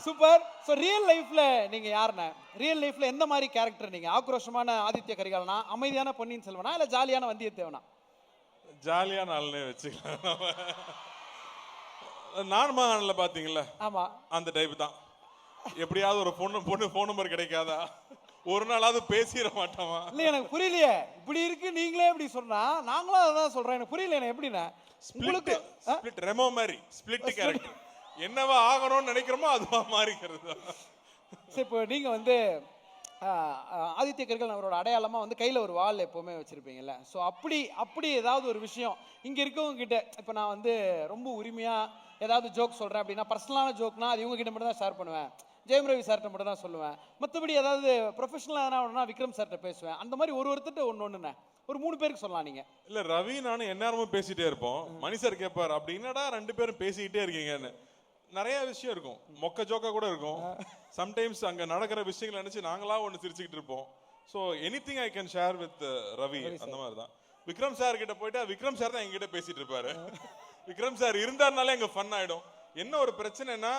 Speaker 1: சூப்பர். ஸோ ரியல் லைஃப்ல நீங்க யாருண்ணே? ரியல் லைஃப்ல எந்த மாதிரி கேரக்டர் நீங்க? ஆக்ரோஷமான ஆதித்ய கரிகாலனா, அமைதியான பொன்னியின் செல்வனா, இல்ல ஜாலியான வந்தியத்தேவனா?
Speaker 4: ஜாலியான ஆளுனே வச்சுக்கலாம். நான் மகானில் பார்த்தீங்களா,
Speaker 1: ஆமா
Speaker 4: அந்த டைப் தான். எப்படியாவது ஒரு பொண்ணு ஃபோன் நம்பர் கிடைக்காதா, ஒரு நாளாவது பேசிட மாட்டோமா?
Speaker 1: இல்ல எனக்கு புரியலையே. இப்படி இருக்கு நீங்களே இப்படி சொன்னா நாங்களும் அதான் சொல்றோம். எனக்கு புரியல. எனக்கு எப்படின்னா உங்களுக்கு
Speaker 4: ஸ்பிளிட் ரெமோ மாதிரி ஸ்பிளிட் கேரக்டர். என்னவா ஆகணும்னு நினைக்கிறோமோ அதுவா மாறிக்கிறது.
Speaker 1: சரி, இப்போ நீங்க வந்து ஆதித்ய கரிகாலன் அவரோட அடையாளமா வந்து கையில ஒரு வால் எப்பவுமே வச்சிருப்பீங்கல்ல. ஸோ அப்படி ஏதாவது ஒரு விஷயம் இங்க இருக்கவங்க கிட்ட, இப்போ நான் வந்து ரொம்ப உரிமையா ஏதாவது ஜோக் சொல்றேன் அப்படின்னா, பர்சனலான ஜோக்னா அது இவங்க கிட்ட மட்டும் தான் ஷேர் பண்ணுவேன், ஜெயம் ரவி சார்கிட்ட மட்டும் தான் சொல்லுவேன். மற்றபடி ஏதாவது ப்ரொஃபஷனலாக எதனா விக்ரம் சார்கிட்ட பேசுவேன். அந்த மாதிரி ஒருத்தர்கிட்ட ஒன்றுண்ணே ஒரு 3 பேருக்கு சொல்லலாம் நீங்க.
Speaker 4: இல்ல ரவி நானும் எந்நேரமும் பேசிட்டே இருப்போம். மணி சார் கேட்பாரு, அப்படி என்னடா 2 பேரும் பேசிக்கிட்டே இருக்கீங்கன்னு. நிறைய விஷயம் இருக்கும், மொக்க ஜோக்கா கூட இருக்கும். சம்டைம்ஸ் அங்க நடக்கிற விஷயங்களை நினைச்சு நாங்களா ஒன்று சிரிச்சுக்கிட்டு இருப்போம். So anything I can share with Ravi. அந்த மாதிரி தான். விக்ரம் சார் கிட்ட போயிட்டா விக்ரம் சார் தான் எங்கிட்ட பேசிட்டு இருப்பாரு. விக்ரம் சார் இருந்தாருனாலே எங்க ஃபன் ஆயிடும். என்ன ஒரு பிரச்சனைனா,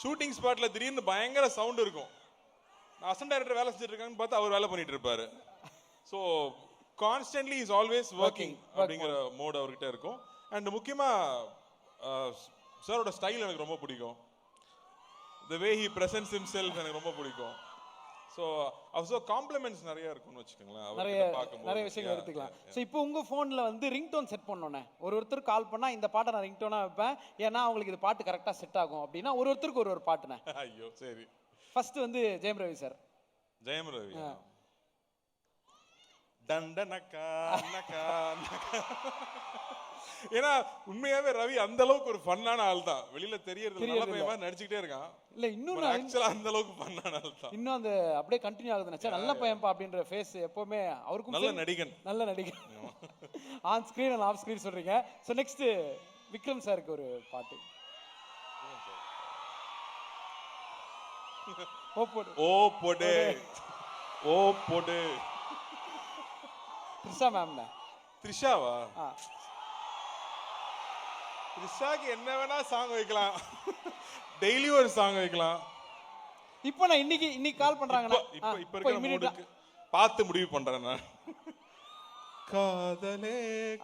Speaker 4: ஷூட்டிங் ஸ்பாட்ல திடீர்னு பயங்கர சவுண்ட் இருக்கும். நான் அசன் டைரக்டர் வேலை செஞ்சுட்டு இருக்காங்கன்னு பார்த்தா அவர் வேலை பண்ணிட்டு இருப்பாரு. So constantly is always working அப்படிங்கிற மோட் அவர்கிட்ட இருக்கும். அண்ட் முக்கியமா சாரோட ஸ்டைல் எனக்கு ரொம்ப பிடிக்கும். த வே ஹி பிரசன்ஸ் ஹிம்செல்ஃப் எனக்கு ரொம்ப பிடிக்கும். ஸோ காம்ப்ளிமெண்ட்ஸ் நிறைய இருக்கும்னு வச்சுக்கோங்களேன்.
Speaker 1: நிறைய விஷயங்கள் எடுத்துக்கலாம். ஸோ இப்போ உங்க ஃபோன்ல வந்து ரிங்டோன் செட் பண்ணோன்னே ஒருத்தர் கால் பண்ணா இந்த பாட்டை நான் ரிங்டோனா வைப்பேன், ஏன்னா அவங்களுக்கு இது பாட்டு கரெக்டா செட் ஆகும் அப்படின்னா ஒருத்தருக்கு ஒரு பாட்டுனே.
Speaker 4: ஐயோ சரி.
Speaker 1: ஃபர்ஸ்ட் வந்து ஜெயம் ரவி சார்.
Speaker 4: ஜெயம் ரவி டண்டனக்கா நக்கா. ஏன்னா உண்மையாவே ரவி அந்த அளவுக்கு ஒரு ஃபன்னான ஆள் தான். வெளியில தெரியறது நல்ல பையன் நடிச்சுக்கிட்டே இருக்கான்.
Speaker 1: இல்ல இன்னும்
Speaker 4: ஆக்சுவலா அந்த அளவுக்கு ஃபன்னான ஆள் தான்.
Speaker 1: இன்னும் அந்த அப்படியே கண்டினியூ ஆகுதுன்னா நல்ல பையன்பா அப்படின்ற ஃபேஸ் எப்பவுமே அவருக்கும்.
Speaker 4: நல்ல நடிகன்,
Speaker 1: நல்ல நடிகன். On screen and half screen சொல்றீங்க. ஸோ நெக்ஸ்ட் விக்ரம் சாருக்கு ஒரு பாட்டு. ஓ போடு
Speaker 4: ஓ போடு ஓ போடு.
Speaker 1: த்ரிஷா மேம்.
Speaker 4: த்ரிஷாவா? த்ரிஷாக்கு என்ன வேணா சாங் வைக்கலாம், டெய்லி ஒரு சாங் வைக்கலாம்.
Speaker 1: இப்போ நான் இன்னைக்கு கால் பண்றாங்கன்னா
Speaker 4: இப்ப இருக்கிற மூடுக்கு பார்த்து முடிவு பண்றேன் நான். காதலே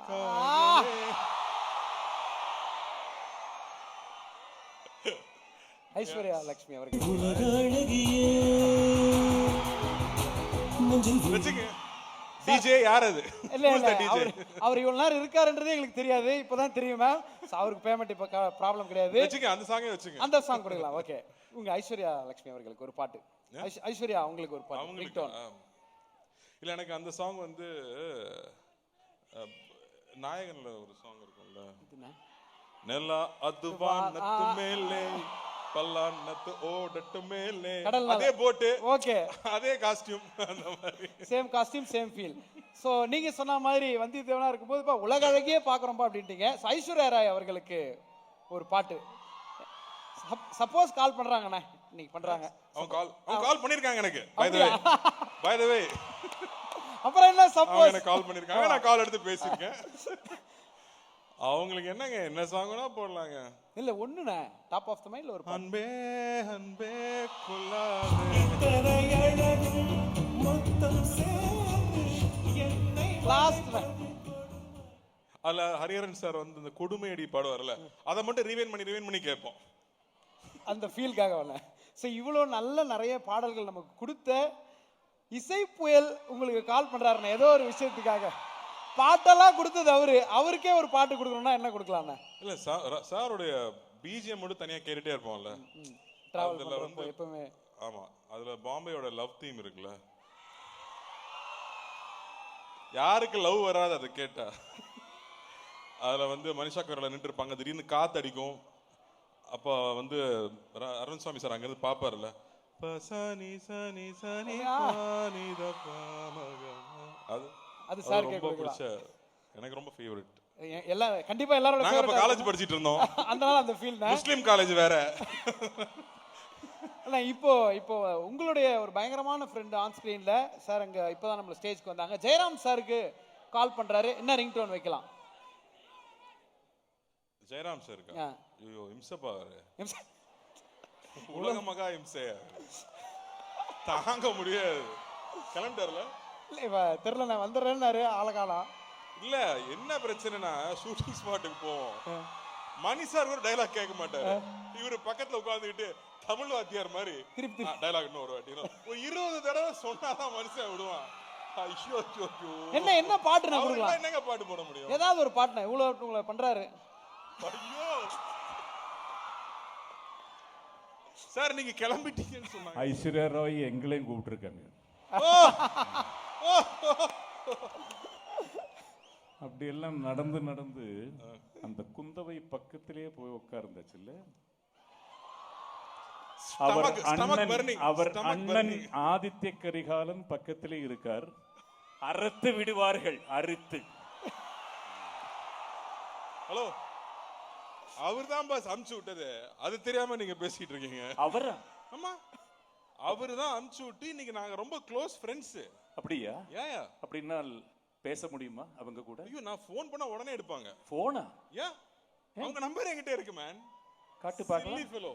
Speaker 4: காதலே.
Speaker 1: ஐஸ்வர்யா லட்சுமி அவர்கள்.
Speaker 4: வச்சுங்க. டிஜே யார் அது?
Speaker 1: இல்ல அவர் இவ்வளவு நேரம் இருக்காருன்றதே எங்களுக்கு தெரியாது, இப்பதான் தெரியும் மேம். அவருக்கு பேமெண்ட் இப்ப ப்ராப்ளம் கிடையாது.
Speaker 4: வச்சுங்க, அந்த சாங்கே வச்சுங்க.
Speaker 1: அந்த சாங் கொடுக்கலாம். ஓகே, உங்க ஐஸ்வர்யா லட்சுமி அவர்களுக்கு ஒரு பாட்டு. ஐஸ்வர்யா உங்களுக்கு ஒரு பாட்டு.
Speaker 4: அவங்களுக்கு இல்ல, எனக்கு அந்த சாங் வந்து நாயகன்ல ஒரு சாங் இருக்கும்ல, நெல்லா அதுவானத்து மேலே பல்லானத்து ஓடட்டு மேலே, அதே போட்டு
Speaker 1: ஓகே
Speaker 4: அதே காஸ்டியூம், அந்த மாதிரி
Speaker 1: same costume same feel. So நீங்க சொன்ன மாதிரி வந்தியத்தேவனா இருக்கும்போது உலக அழகியே பாக்குறோம்பா அப்படின்ட்டீங்க. ஐஸ்வர்யா ராய் அவர்களுக்கு ஒரு பாட்டு. சப்போஸ் கால் பண்றாங்கண்ணே, இன்னைக்கு பண்றாங்க.
Speaker 4: அவங்க கால் பண்ணிருக்காங்க எனக்கு. பை தி வே
Speaker 1: அப்புறம் என்ன
Speaker 4: அவங்க
Speaker 1: சப்போஸ்
Speaker 4: எனக்கு கால் பண்ணிருக்காங்க, நான் கால் எடுத்து பேசியிருக்கேன். அவங்களுக்கு என்னங்க என்ன சாங்னா போடலாங்க.
Speaker 1: இல்ல ஒண்ணுண்ணே டாப் ஆஃப் த மைண்ட்ல ஒரு பாட்டு.
Speaker 4: அன்பே அன்பே கொள்ளாதே
Speaker 1: லாஸ்ட்
Speaker 4: அதுல ஹரிஹரன் சார் வந்து இந்த கொடுமையடி பாடுவார்ல, அதை மட்டும் ரிவைன் பண்ணி கேட்போம்.
Speaker 1: அந்த ஃபீல்காக வரல. ஸோ இவ்வளோ நல்ல நிறைய பாடல்கள் நமக்கு கொடுத்த இசை புயல் உங்களுக்கு கால் பண்றாருண்ணே ஏதோ ஒரு விஷயத்துக்காக. பாட்டெல்லாம் கொடுத்தது அவருக்கே ஒரு பாட்டு கொடுக்கணும்னா என்ன கொடுக்கலாண்ணே?
Speaker 4: இல்ல சாருடைய பிஜிஎம் மட்டும் தனியா கேட்டுட்டே இருப்போம்ல,
Speaker 1: டிராவல்
Speaker 4: அதுல
Speaker 1: பண்றப்போ
Speaker 4: வந்து
Speaker 1: எப்பவுமே.
Speaker 4: ஆமா, அதுல பாம்பேயோட லவ் தீம் இருக்குல்ல, யாருக்கு லவ் வராது அதை கேட்டா. அதுல வந்து மனிஷா கொய்ராலா நின்று இருப்பாங்க, திடீர்னு காத்து அடிக்கும். அப்ப வந்து அருண் சாமி சார் அங்கிருந்து பாப்பாருல்ல, பசானி சனி சனி பானி அது
Speaker 1: அது சார்
Speaker 4: ரொம்ப
Speaker 1: கேட்கலாம்.
Speaker 4: பிடிச்ச, எனக்கு ரொம்ப ஃபேவரட்.
Speaker 1: எல்லாம் கண்டிப்பா எல்லாரோட
Speaker 4: நாங்க அப்ப
Speaker 1: favorite
Speaker 4: காலேஜ் படிச்சிட்டு இருந்தோம்,
Speaker 1: அதனால அந்த ஃபீல்
Speaker 4: முஸ்லீம் காலேஜ் வேற.
Speaker 1: அண்ணா இப்போ உங்களுடைய ஒரு பயங்கரமான ஃப்ரெண்ட் ஆன் ஸ்கிரீன்ல சார் அங்க இப்போதான் நம்மள ஸ்டேஜ்க்கு வந்தாங்க. ஜெயராம் சாருக்கு கால் பண்றாரு, என்ன ரிங் டோன் வைக்கலாம்?
Speaker 4: ஜெயராம் சார் இருக்கா?
Speaker 1: ஆ.
Speaker 4: ஐயோ இம்சப்பா அவரு, உலக மகா இம்சையா, தாங்க முடியாது. கிளம்பிட்டார்ல?
Speaker 1: இல்ல இவ தெரியல, நான் வந்துடுறேன்னாரு ஆளகாலம்.
Speaker 4: இல்ல என்ன பிரச்சனைனா, ஷூட்டிங் ஸ்பாட்டுக்கு போவோம், மணி சார் ஒரு டைலாக் கேட்க மாட்டாரு, இவரு பக்கத்துல உட்கார்ந்துக்கிட்டு தமிழ் வாத்தியார் மாதிரி
Speaker 1: திருப்பி
Speaker 4: டைலாக் இன்னும் ஒரு வாட்டி ஒரு 20 தடவை சொன்னாதான் மனுஷன் விடுவான். ஐயோ ஐயோ ஐயோ.
Speaker 1: என்ன பாட்டு நான்
Speaker 4: அவருக்கெல்லாம்
Speaker 1: கொடுக்கலாம்?
Speaker 4: என்னங்க பாட்டு போட முடியும்?
Speaker 1: ஏதாவது ஒரு பாட்டுனா இவ்வளோ உங்களை பண்றாரு.
Speaker 4: ஐயோ சார் நீங்க கிளம்பிட்டீங்கன்னு சொன்னாங்க.
Speaker 3: ஐஸ்வர்யா ராய் எங்களையும் கூப்பிட்டுருக்காங்க. அப்படியெல்லாம் நடந்து நடந்து அந்த குந்தவை பக்கத்திலேயே போய் உட்கார்ந்தாச்சுல்ல. அவர் அண்ணன் ஆதித்ய கரிகாலன் பக்கத்திலே இருக்கார். அறுத்து விடுவார்கள், அறுத்து.
Speaker 4: ஹலோ, அவர்தான் பாஸ் அனுப்பிச்சு விட்டது, அது தெரியாம நீங்க பேசிட்டு இருக்கீங்க.
Speaker 3: அவரா?
Speaker 4: ஆமா, அவர்தான் அனுப்பிச்சு விட்டு இன்னைக்கு நாங்க ரொம்ப க்ளோஸ் ஃப்ரெண்ட்ஸ்.
Speaker 3: அப்படியா?
Speaker 4: ஏன்
Speaker 3: அப்படின்னா பேச முடியுமா அவங்க கூட?
Speaker 4: ஐயோ, நான் ஃபோன் பண்ணா உடனே எடுப்பாங்க.
Speaker 3: போனா?
Speaker 4: ஏன் அவங்க நம்பர் என்கிட்ட இருக்கு மேன்.
Speaker 3: காட்டு பார்க்கலாம்.
Speaker 4: ஃபெலோ.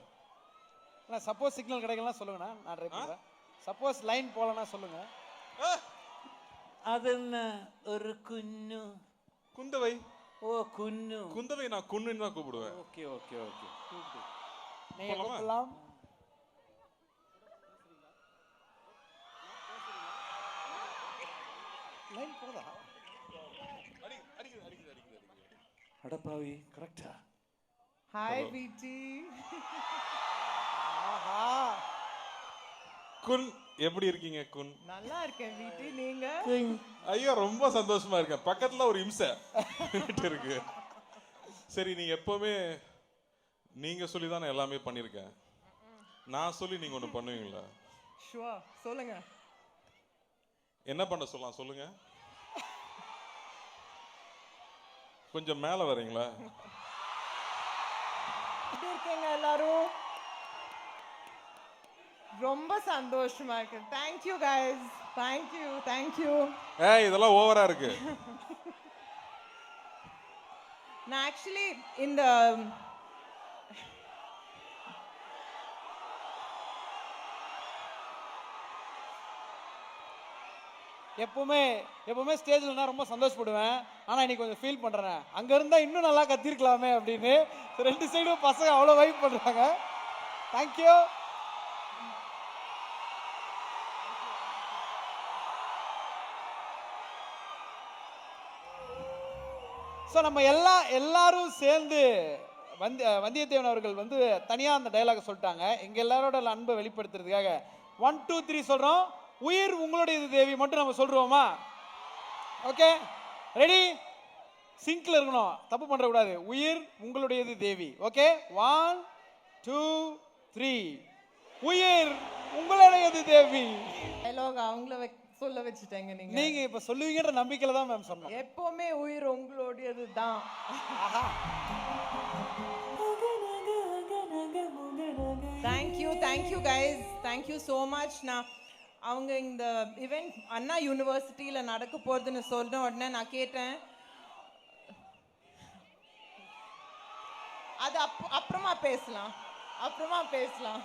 Speaker 1: நான் சப்போஸ் சிக்னல் கிடைக்கலாம் சொல்லுங்கண்ணா, நான் ட்ரை பண்றேன். சப்போஸ் லைன் போலனா சொல்லுங்க.
Speaker 3: அதென்ன ஒரு குன்னு
Speaker 4: குந்தவை?
Speaker 3: ஓ குன்னு.
Speaker 4: குந்தவை நான் குன்னுன்னு தான் கூப்பிடுவேன்.
Speaker 3: Okay okay okay.
Speaker 1: நீங்க கூப்பிடலாம். லைன் போதா?
Speaker 3: அடப்பாவி, கரெக்டா?
Speaker 2: ஹாய் வீட்டி.
Speaker 1: ஆஹா,
Speaker 4: குன் எப்படி இருக்கீங்க குன்?
Speaker 2: நல்லா இருக்கேன் வீட்டி, நீங்க?
Speaker 4: ஐயோ ரொம்ப சந்தோஷமா இருக்கேன். பக்கத்துல ஒரு இம்சை இருக்கு. சரி, நீங்க எப்பவுமே நீங்க சொல்லி தான் நான் எல்லாமே பண்ணிருக்கேன். நான் சொல்லி நீங்க ஒண்ணு பண்ணுவீங்களா?
Speaker 2: ஷுவர், சொல்லுங்க.
Speaker 4: என்ன பண்ண சொல்லலாம் சொல்லுங்க. கொஞ்சம் மேல வரீங்களா?
Speaker 2: எப்படி இருக்கீங்க எல்லாரும்? ரொம்ப சந்தோஷமா இருக்கு. Thank you guys. Thank you.
Speaker 4: ஏய், இதெல்லாம் ஓவரா இருக்கு.
Speaker 2: நான் ஆக்சுவலி இந்த
Speaker 1: எப்பவுமே ஸ்டேஜ்ல நான் ரொம்ப சந்தோஷப்படுவேன். ஆனா இன்னைக்கு கொஞ்சம் ஃபீல் பண்றேன், அங்க இருந்தா இன்னும் நல்லா கத்திருக்கலாமே அப்படின்னு. ரெண்டு சைடும் பசங்க அவ்வளவு வைப் பண்றாங்க. தேங்க்யூ. ஸோ நம்ம எல்லாரும் சேர்ந்து வந்தியத்தேவன் அவர்கள் வந்து தனியா அந்த டைலாக் சொல்லிட்டாங்க. எங்க எல்லாரோட அன்பை வெளிப்படுத்துறதுக்காக 1 2 3 சொல்றோம். உயிர் உங்களுடையது தேவி மட்டும் நம்ம சொல்றோமா? Okay, ready? சிங்க்ல இருக்கணும், தப்பு பண்ற கூடாது. உயிர் உங்களுடையது தேவி. ஓகே, 1 2 3. உயிர் உங்களுடையது தேவி.
Speaker 2: டைலாக் அவங்கள சொல்ல வச்சுட்டேங்க.
Speaker 1: நீங்க இப்ப சொல்லுவீங்கன்ற நம்பிக்கையில தான் மேம் சொன்னோம்.
Speaker 2: எப்பவுமே உயிர் உங்களுடையது தான். Thank you guys. Thank you so much. நான்
Speaker 5: அவங்க இந்த இவெண்ட் அண்ணா யூனிவர்சிட்டியில் நடக்க போகிறதுன்னு சொன்ன உடனே நான் கேட்டேன், அது அப்புறமா பேசலாம், அப்புறமா பேசலாம்.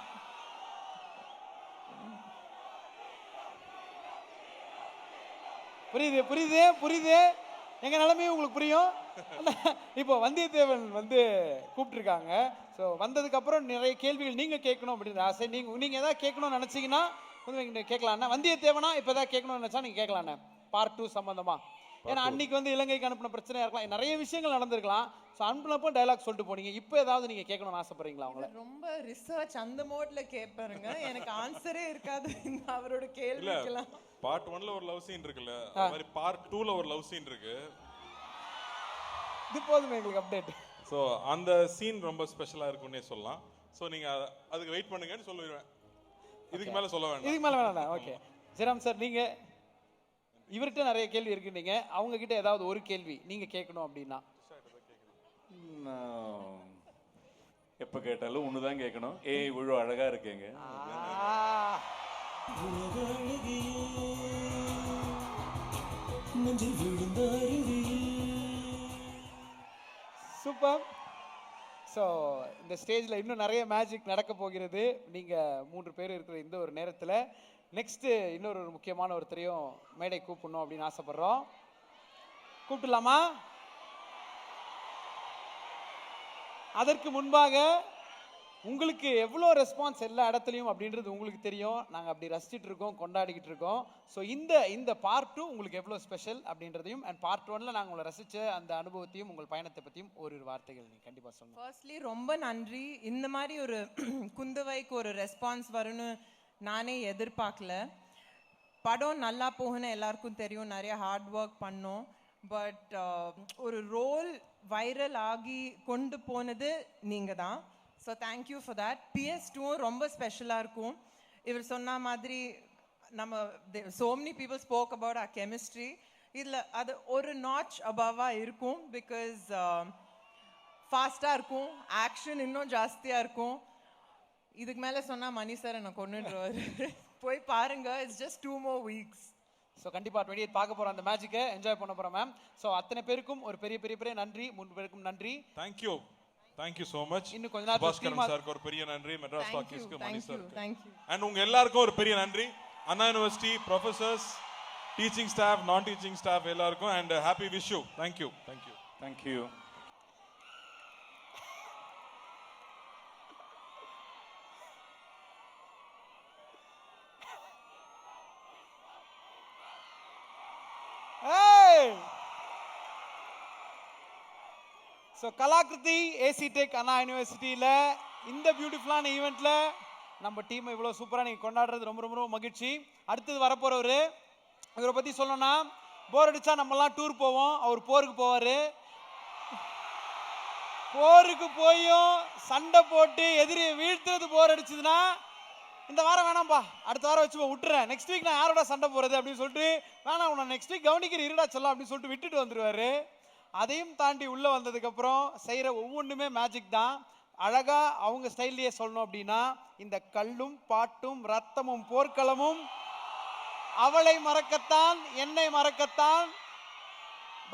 Speaker 1: புரியுது புரியுது புரியுது, எங்க நிலைமையும் உங்களுக்கு புரியும். இப்போ வந்தியத்தேவன் வந்து கூப்பிட்டுருக்காங்க. ஸோ வந்ததுக்கு அப்புறம் நிறைய கேள்விகள் நீங்க கேட்கணும் அப்படின்னு ஆசை. நீங்க ஏதாவது கேட்கணும்னு நினைச்சீங்கன்னா வந்து நீங்க கேட்கலாண்ணா. வந்தியத்தேவனா இப்போ ஏதாவது கேட்கணும்னு நினைச்சா நீங்க கேட்கலாண்ணே, பார்ட் 2 சம்பந்தமா. ஏன்னா அன்னைக்கு வந்து இலங்கைக்கு அனுப்பின பிரச்சனையா இருக்கலாம், நிறைய விஷயங்கள் நடந்திருக்கலாம். ஸோ அனுப்பினப்போ டைலாக் சொல்லிட்டு போனீங்க. இப்போ ஏதாவது நீங்க கேட்கணும்னு ஆசைப்படுறீங்களா அவங்கள?
Speaker 5: ரொம்ப ரிசர்ச் அந்த மோட்ல கேட்பாருங்க, எனக்கு ஆன்சரே இருக்காது இந்த அவரோட கேள்விக்கெல்லாம்.
Speaker 4: பார்ட் 1ல ஒரு லவ் சீன் இருக்குல்ல, அது மாதிரி பார்ட் 2ல ஒரு லவ் சீன் இருக்கு.
Speaker 1: இது போதுமே எங்களுக்கு அப்டேட்.
Speaker 4: ஸோ அந்த சீன் ரொம்ப ஸ்பெஷலா இருக்குன்னே சொல்லலாம். ஸோ நீங்க அதுக்கு வெயிட் பண்ணுங்கன்னு சொல்லிடுவேன். இதுக்கு மேல சொல்ல வேண்டாம்.
Speaker 1: இதுக்கு மேல வேணாம். ஓகே ஜெராம் சார், நீங்க இவர்கிட்ட நிறைய கேள்வி இருக்கு, நீங்க அவங்க கிட்ட ஏதாவது ஒரு கேள்வி நீங்க கேட்கணும் அப்படின்னா?
Speaker 3: எப்ப கேட்டாலும் ஒண்ணுதான் கேட்கணும். இவ்வளவு அழகா இருக்கீங்க.
Speaker 1: சூப்பர். ஸோ இந்த ஸ்டேஜில் இன்னும் நிறைய மேஜிக் நடக்க போகிறது. நீங்கள் 3 பேர் இருக்கிற இந்த ஒரு நேரத்தில் நெக்ஸ்ட்டு இன்னொரு முக்கியமான ஒருத்தரையும் மேடை கூப்பிடணும் அப்படின்னு ஆசைப்படுறோம். கூப்பிடலாமா? அதற்கு முன்பாக உங்களுக்கு எவ்வளோ ரெஸ்பான்ஸ் எல்லா இடத்துலையும் அப்படின்றது உங்களுக்கு தெரியும். நாங்கள் அப்படி ரசிச்சுட்டு இருக்கோம், கொண்டாடிக்கிட்டு இருக்கோம். ஸோ இந்த பார்ட் 2 உங்களுக்கு எவ்வளோ ஸ்பெஷல் அப்படின்றதையும், அண்ட் பார்ட் 1ல நாங்கள் உங்களை ரசித்த அந்த அனுபவத்தையும் உங்கள் பயணத்தை பற்றியும் ஒரு வார்த்தைகள் நீங்கள் கண்டிப்பாக சொல்லணும்.
Speaker 5: ஃபர்ஸ்ட்லி ரொம்ப நன்றி. இந்த மாதிரி ஒரு குந்தவைக்கு ஒரு ரெஸ்பான்ஸ் வரும்னு நானே எதிர்பார்க்கல. படம் நல்லா போகுன்னு எல்லாருக்கும் தெரியும், நிறைய ஹார்ட் ஒர்க் பண்ணோம். பட் ஒரு ரோல் வைரல் ஆகி கொண்டு போனது நீங்கள் தான். So thank you for that. PS2 ரொம்ப ஸ்பெஷலாக இருக்கும். இவர் சொன்ன மாதிரி நம்ம so many people spoke about our chemistry. இதில் அது ஒரு நாட்ச் அபவாக இருக்கும். பிகாஸ் ஃபாஸ்ட்டாக இருக்கும், ஆக்ஷன் இன்னும் ஜாஸ்தியாக இருக்கும். இதுக்கு மேலே சொன்னால் மணி சார் என்னை கொண்டுடுவார். போய் பாருங்க, it's just 2 more weeks.
Speaker 1: So கண்டிப்பாக 28 பார்க்க போகிறோம், அந்த மேஜிக்கை என்ஜாய் பண்ண போகிறோம் மேம். ஸோ அத்தனை பேருக்கும் ஒரு பெரிய பெரிய பெரிய நன்றி. 3 பேருக்கும் நன்றி.
Speaker 4: Thank you thank you so much.
Speaker 1: இன்னும் கொஞ்ச நேரம்
Speaker 4: பாஸ்கரன் சாருக்கு ஒரு பெரிய நன்றி, மெட்ராஸ் டாக்கீஸ்க்கு மணி சாருக்கு,
Speaker 5: தேங்க்யூ.
Speaker 4: அண்ட் உங்க எல்லாருக்கும் ஒரு பெரிய நன்றி. Anna university professors, teaching staff, நான் டீச்சிங் ஸ்டாஃப் எல்லாருக்கும் and happy wish you. Thank you thank you
Speaker 3: thank you.
Speaker 1: So Kalakriti AC tech Anna யூனிவர்சிட்டியில் இந்த பியூட்டிஃபுல்லான ஈவெண்ட்டில் நம்ம டீமை இவ்வளோ சூப்பராக நீங்கள் கொண்டாடுறது ரொம்ப ரொம்ப ரொம்ப மகிழ்ச்சி. அடுத்தது வரப்போகிறவர், இவரை பற்றி சொல்லணும்னா, போர் அடித்தா நம்மலாம் டூர் போவோம், அவர் போருக்கு போவார். போருக்கு போயும் சண்டை போட்டு எதிரியை வீழ்த்துறது போர் அடிச்சதுன்னா, இந்த வாரம் வேணாம்ப்பா, அடுத்த வாரம் வச்சு விட்டுறேன், நெக்ஸ்ட் வீக் நான் யாரோட சண்டை போகிறது அப்படின்னு சொல்லிட்டு, வேணாம் உன்னை நெக்ஸ்ட் வீக் கவனிக்கிற இருடா சொல்லலாம் அப்படின்னு சொல்லிட்டு விட்டுட்டு வந்துடுவார். அதையும் தாண்டி உள்ளே வந்ததுக்கப்புறம் செய்கிற ஒவ்வொன்றுமே மேஜிக் தான். அழகாக அவங்க ஸ்டைல்லையே சொல்லணும் அப்படின்னா, இந்த கல்லும் பாட்டும் ரத்தமும் போர்க்களமும் அவளை மறக்கத்தான் என்னை மறக்கத்தான்,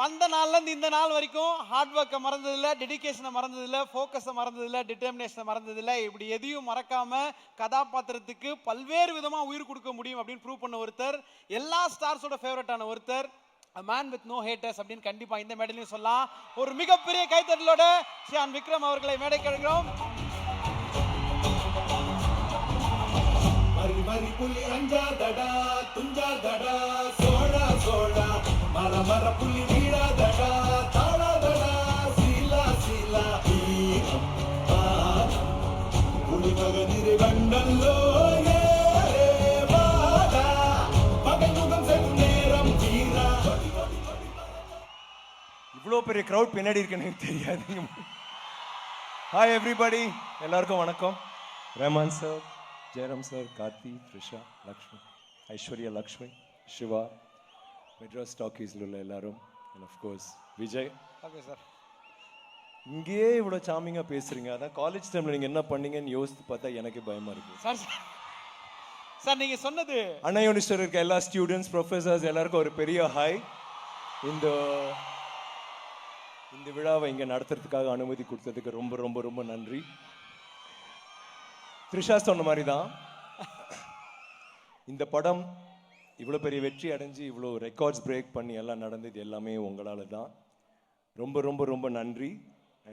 Speaker 1: வந்த நாள்லேருந்து இந்த நாள் வரைக்கும் ஹார்ட் ஒர்க்கை மறந்ததில்லை, டெடிக்கேஷனை மறந்ததில்லை, ஃபோக்கஸை மறந்ததில்லை, டிட்டர்மினேஷனை மறந்ததில்லை. இப்படி எதையும் மறக்காமல் கதாபாத்திரத்துக்கு பல்வேறு விதமாக உயிர் கொடுக்க முடியும் அப்படின்னு ப்ரூவ் பண்ண ஒருத்தர், எல்லா ஸ்டார்ஸோட ஃபேவரட்டான ஒருத்தர், a man with no haters அப்படின்னு கண்டிப்பா இந்த மேடையிலும் சொல்லலாம். ஒரு மிகப்பெரிய கைத்தட்டலோட ஷியான் விக்ரம் அவர்களை மேடைக்கு அழைக்கிறோம்.
Speaker 6: மரி மரி புலி அஞ்சாதடா துஞ்சாதடா சோடா சோடா மர மர புலி வீழாதடா தாழாதடா சீலா சீலா ஈரம் பாதம் புலி மகனிரு கண்டல்லோ
Speaker 7: இவ்வளோ பெரிய க்ரௌட் பின்னாடி இருக்குன்னு எனக்கு தெரியாது. ஹாய் எவ்ரிபடி, எல்லாருக்கும் வணக்கம். ரஹ்மான் சார், ஜெயராம் சார், கார்த்தி, த்ரிஷா, லக்ஷ்மி, ஐஸ்வர்யா, லக்ஷ்மி, சிவா, மெட்ராஸ் டாக்கீஸில் உள்ள எல்லாரும், and of course Vijay.
Speaker 1: Okay sir,
Speaker 7: இங்கேயே இவ்வளோ சாமிங்காக பேசுகிறீங்க, அதான் காலேஜ் டைமில் நீங்கள் என்ன பண்ணீங்கன்னு யோசித்து பார்த்தா எனக்கே பயமாக இருக்குது.
Speaker 1: சார் சார் நீங்க சொன்னது
Speaker 7: அண்ணா யூனிவர்சிட்டியில் இருக்க எல்லா ஸ்டூடெண்ட்ஸ் ப்ரொஃபஸர்ஸ் எல்லாருக்கும் ஒரு பெரிய ஹாய். இந்த இந்த விழாவை இங்கே நடத்துறதுக்காக அனுமதி கொடுத்ததுக்கு ரொம்ப ரொம்ப ரொம்ப நன்றி. த்ரிஷா சொன்ன மாதிரி தான் இந்த படம் இவ்வளோ பெரிய வெற்றி அடைஞ்சு இவ்வளோ ரெக்கார்ட்ஸ் பிரேக் பண்ணி எல்லாம் நடந்தது எல்லாமே உங்களால் தான். ரொம்ப ரொம்ப ரொம்ப நன்றி.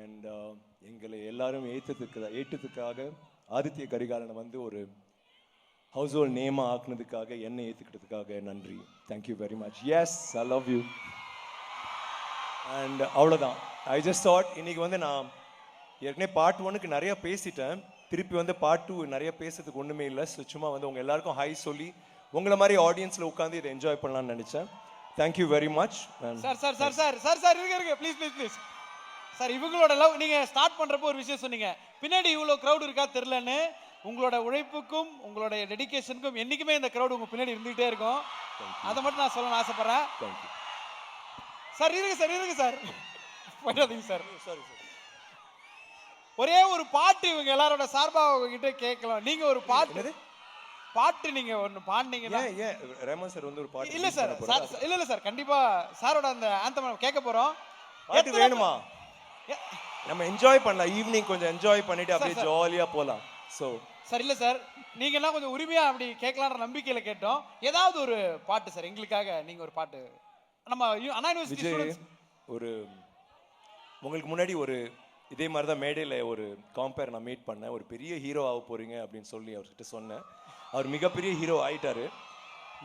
Speaker 7: அண்ட் எங்களை எல்லாரும் ஏற்றதுக்காக ஆதித்ய கரிகாலனை வந்து ஒரு ஹவுஸ் ஹோல்ட் நேமாக ஆக்குனதுக்காக என்னை ஏற்றுக்கிட்டதுக்காக நன்றி. Thank you very much. Yes, I love you. And அவ்வளோதான். ஐ ஜஸ்ட் தாட் இன்னைக்கு வந்து நான் ஏற்கனவே பார்ட் 1க்கு நிறைய பேசிட்டேன். திருப்பி வந்து பார்ட் 2 நிறைய பேசுறதுக்கு ஒன்றுமே இல்லை. ஸோ சும்மா வந்து உங்கள் எல்லாருக்கும் ஹை சொல்லி உங்களை மாதிரி ஆடியன்ஸில் உட்காந்து இதை என்ஜாய் பண்ணலாம்னு நினச்சேன். Thank you very much.
Speaker 1: Sir sir sir sir sir sir இருங்க ப்ளீஸ் ப்ளீஸ் ப்ளீஸ் சார். இவங்களோட லவ் நீங்கள் ஸ்டார்ட் பண்ணுறப்போ ஒரு விஷயம் சொன்னீங்க, பின்னாடி இவ்வளோ க்ரௌட் இருக்கா தெரிலன்னு. உங்களோட உழைப்புக்கும் உங்களோட டெடிகேஷனுக்கும் என்றைக்குமே இந்த க்ரௌட் உங்கள் பின்னாடி இருந்துகிட்டே இருக்கும். அதை மட்டும் நான் சொல்லணும்னு ஆசைப்பட்றேன்.
Speaker 7: Thank you
Speaker 1: sir. இருங்க சார் போயிடாதீங்க சார்.
Speaker 7: Sorry sir.
Speaker 1: ஒரே ஒரு பாட்டு இவங்க எல்லாரோட சார்பாக உங்ககிட்ட கேட்கலாம். நீங்க ஒரு பாட்டு நீங்க ஒன்னு பாடுனீங்கன்னா.
Speaker 7: ஏன் ரஹ்மான் சார் வந்து ஒரு பாட்டு
Speaker 1: இல்ல சார் இல்ல சார் கண்டிப்பா சாரோட அந்த ஆந்தம் கேட்க போறோம்.
Speaker 7: பாட்டு வேணுமா? நம்ம என்ஜாய் பண்ணலாம். ஈவினிங் கொஞ்சம் என்ஜாய் பண்ணிட்டு அப்படியே ஜாலியா போலாம். ஸோ
Speaker 1: சார் இல்ல சார் நீங்க எல்லாம் கொஞ்சம் உரிமையா அப்படி கேட்கலான்ற நம்பிக்கையில கேட்டோம். ஏதாவது ஒரு பாட்டு சார் எங்களுக்காக. நீங்க ஒரு பாட்டு நம்ம அண்ணா யூனிவர்சிட்டி ஸ்டூடண்ட்ஸ்
Speaker 7: ஒரு உங்களுக்கு முன்னாடி ஒரு இதே மாதிரி தான் மேடையில் ஒரு காம்பேர் நான் மீட் பண்ணேன். ஒரு பெரிய ஹீரோ ஆக போறீங்க அப்படின்னு சொல்லி அவர்கிட்ட சொன்னேன். அவர் மிகப்பெரிய ஹீரோ ஆயிட்டாரு.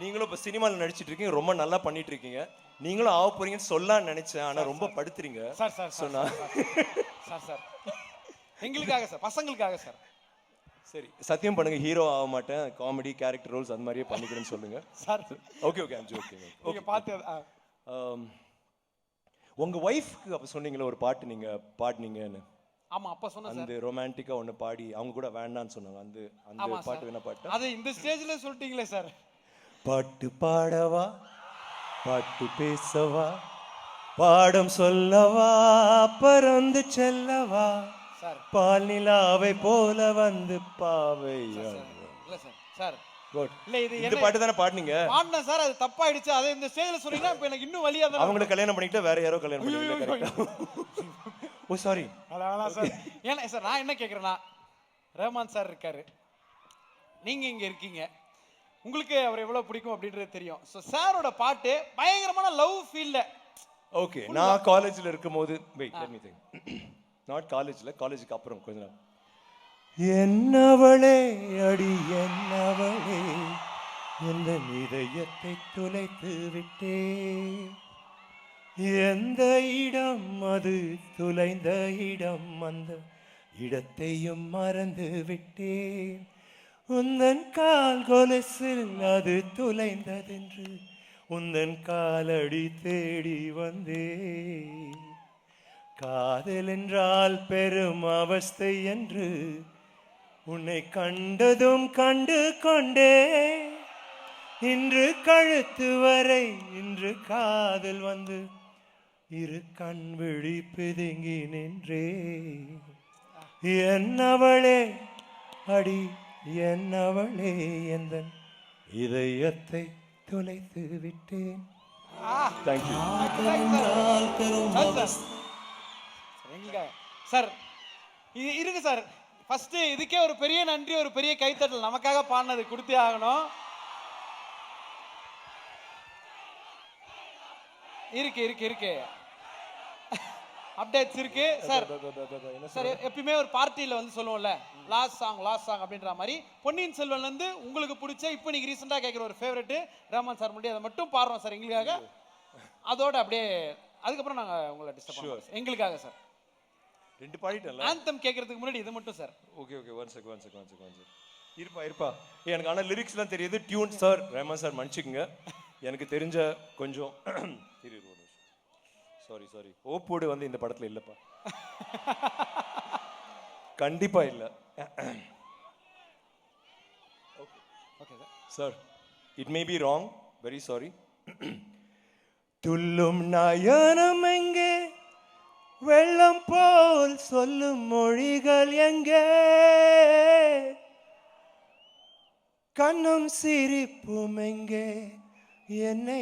Speaker 7: நீங்களும் இப்போ சினிமாவில் நடிச்சிட்டு இருக்கீங்க, ரொம்ப நல்லா பண்ணிட்டு இருக்கீங்க. நீங்களும் ஆக போறீங்கன்னு சொல்லலாம்னு நினைச்சேன், ஆனால் ரொம்ப படுத்துறீங்க
Speaker 1: சார். சார்
Speaker 7: சொன்னா
Speaker 1: சார் சார் எங்களுக்காக சார், பசங்களுக்காக சார்.
Speaker 7: சரி சத்தியம் பண்ணுங்க, ஹீரோ ஆக மாட்டேன், காமெடி கேரக்டர் ரோல்ஸ் அந்த மாதிரியே பண்ணிக்கிறேன்னு சொல்லுங்க
Speaker 1: sir.
Speaker 7: Okay okay I'm joking.
Speaker 1: Okay பார்த்து
Speaker 7: உங்க ஒய்ஃப்க்கு அப்ப சொன்னீங்களே ஒரு பாட்டு நீங்க பாடுனீங்கன்னு.
Speaker 1: ஆமா அப்ப சொன்ன சார்.
Speaker 7: அந்த ரொமான்டிக்கா ஒன்னு பாடி அவங்க கூட வேண்டாம்னு சொன்னாங்க. அந்த பாட்டு வேணா பாட்டு.
Speaker 1: அது இந்த ஸ்டேஜ்ல சொல்லிட்டீங்களே சார்.
Speaker 7: பாட்டு பாடவா, பாட்டு பேசவா, பாடம் சொல்லவா, பறந்து செல்லவா,
Speaker 1: சார்
Speaker 7: பால் நிலாவை போல வந்து பாவை.
Speaker 1: இல்ல சார். Sir
Speaker 7: good.
Speaker 1: இல்ல இது
Speaker 7: இந்த பாட்டு தானே பாடுனீங்க?
Speaker 1: பாடுனேன் சார், அது தப்பாயிடுச்சு. அதை இந்த ஸ்டேஜ்ல சொன்னீங்கன்னா இப்ப எனக்கு இன்னும் வலியா தான்.
Speaker 7: அவங்கள கல்யாணம் பண்ணிட்டு வேற யாரோ கல்யாணம் பண்ணிட்டு கரெக்ட்டா. ஓ சாரி.
Speaker 1: அதான் சார். ஏன்னா சார் நான் என்ன கேக்குறேன்னா, ரஹ்மான் சார் இருக்காரு, நீங்க இங்க இருக்கீங்க, உங்களுக்கு அவர் எவ்வளவு பிடிக்கும் அப்படின்றது தெரியும். ஸோ சாரோட பாட்டு பயங்கரமான லவ் ஃபீல்ல.
Speaker 7: ஓகே, நான் காலேஜ்ல இருக்கும்போது wait let me think. Not காலேஜ்ல, காலேஜுக்கு அப்புறம் கொஞ்ச நாள். என்னவளே அடி என்னவளே எந்த இதயத்தை துளைத்து விட்டே, எந்த இடம் அது துளைந்த இடம், அந்த இடத்தையும் மறந்து விட்டேன். உந்தன் கால் கொலுசில் அது துளைந்ததென்று உந்தன் காலடி தேடி வந்தே. காதல் என்றால் பெரும் அவஸ்தை என்று உன்னை கண்டதும் கண்டு கொண்டே. இன்று கழுத்து வரை இன்று காதல் வந்து இரு கண் விழி பிதுங்கி நின்றே. என்னவளே அடி என்னவளே எந்தன் இதயத்தை துளைத்து விட்டேன். Thank you
Speaker 1: sir. இருக்கு சார். ஃபர்ஸ்ட் இதுக்கே ஒரு பெரிய நன்றி, ஒரு பெரிய கைத்தட்டல். நமக்காக பாடினது கொடுத்தே ஆகணும். இருக்கு அப்டேட்ஸ் இருக்கு சார். சார் எப்பயுமே ஒரு பார்ட்டியில வந்து சொல்லுவோம்ல, லாஸ்ட் சாங் அப்படின்ற மாதிரி பொன்னியின் செல்வன்ல இருந்து உங்களுக்கு பிடிச்ச இப்போ நீங்க ரீசெண்டா கேட்குற ஒரு ஃபேவரட் ரஹ்மான் சார் முன்னாடி அதை மட்டும் பாடுறோம் சார் எங்களுக்காக. அதோட அப்படியே அதுக்கப்புறம் நாங்க உங்களை டிஸ்டர்ப் பண்ணுவோம் எங்களுக்காக சார்.
Speaker 7: ரெண்டு பாடிட்டல
Speaker 1: ஆந்தம் கேட்கறதுக்கு முன்னாடி இது மட்டும் sir.
Speaker 7: Okay okay one second இருப்பா. எனக்கு ஆனால் லிரிக்ஸ்லாம் தெரியுது, டியூன் சார் ரஹ்மான் சார் மன்னிச்சுக்குங்க, எனக்கு தெரிஞ்ச கொஞ்சம் சாரி ஓப்போடு வந்து இந்த படத்துல இல்லப்பா. கண்டிப்பா இல்ல.
Speaker 1: Okay
Speaker 7: sir it may be wrong, very sorry. துள்ளும் நயனம் எங்கே, வெள்ளம் போல் சொல்லும் மொழிகள் எங்கே, கண்ணும் சிரிப்பும் எங்கே என்னை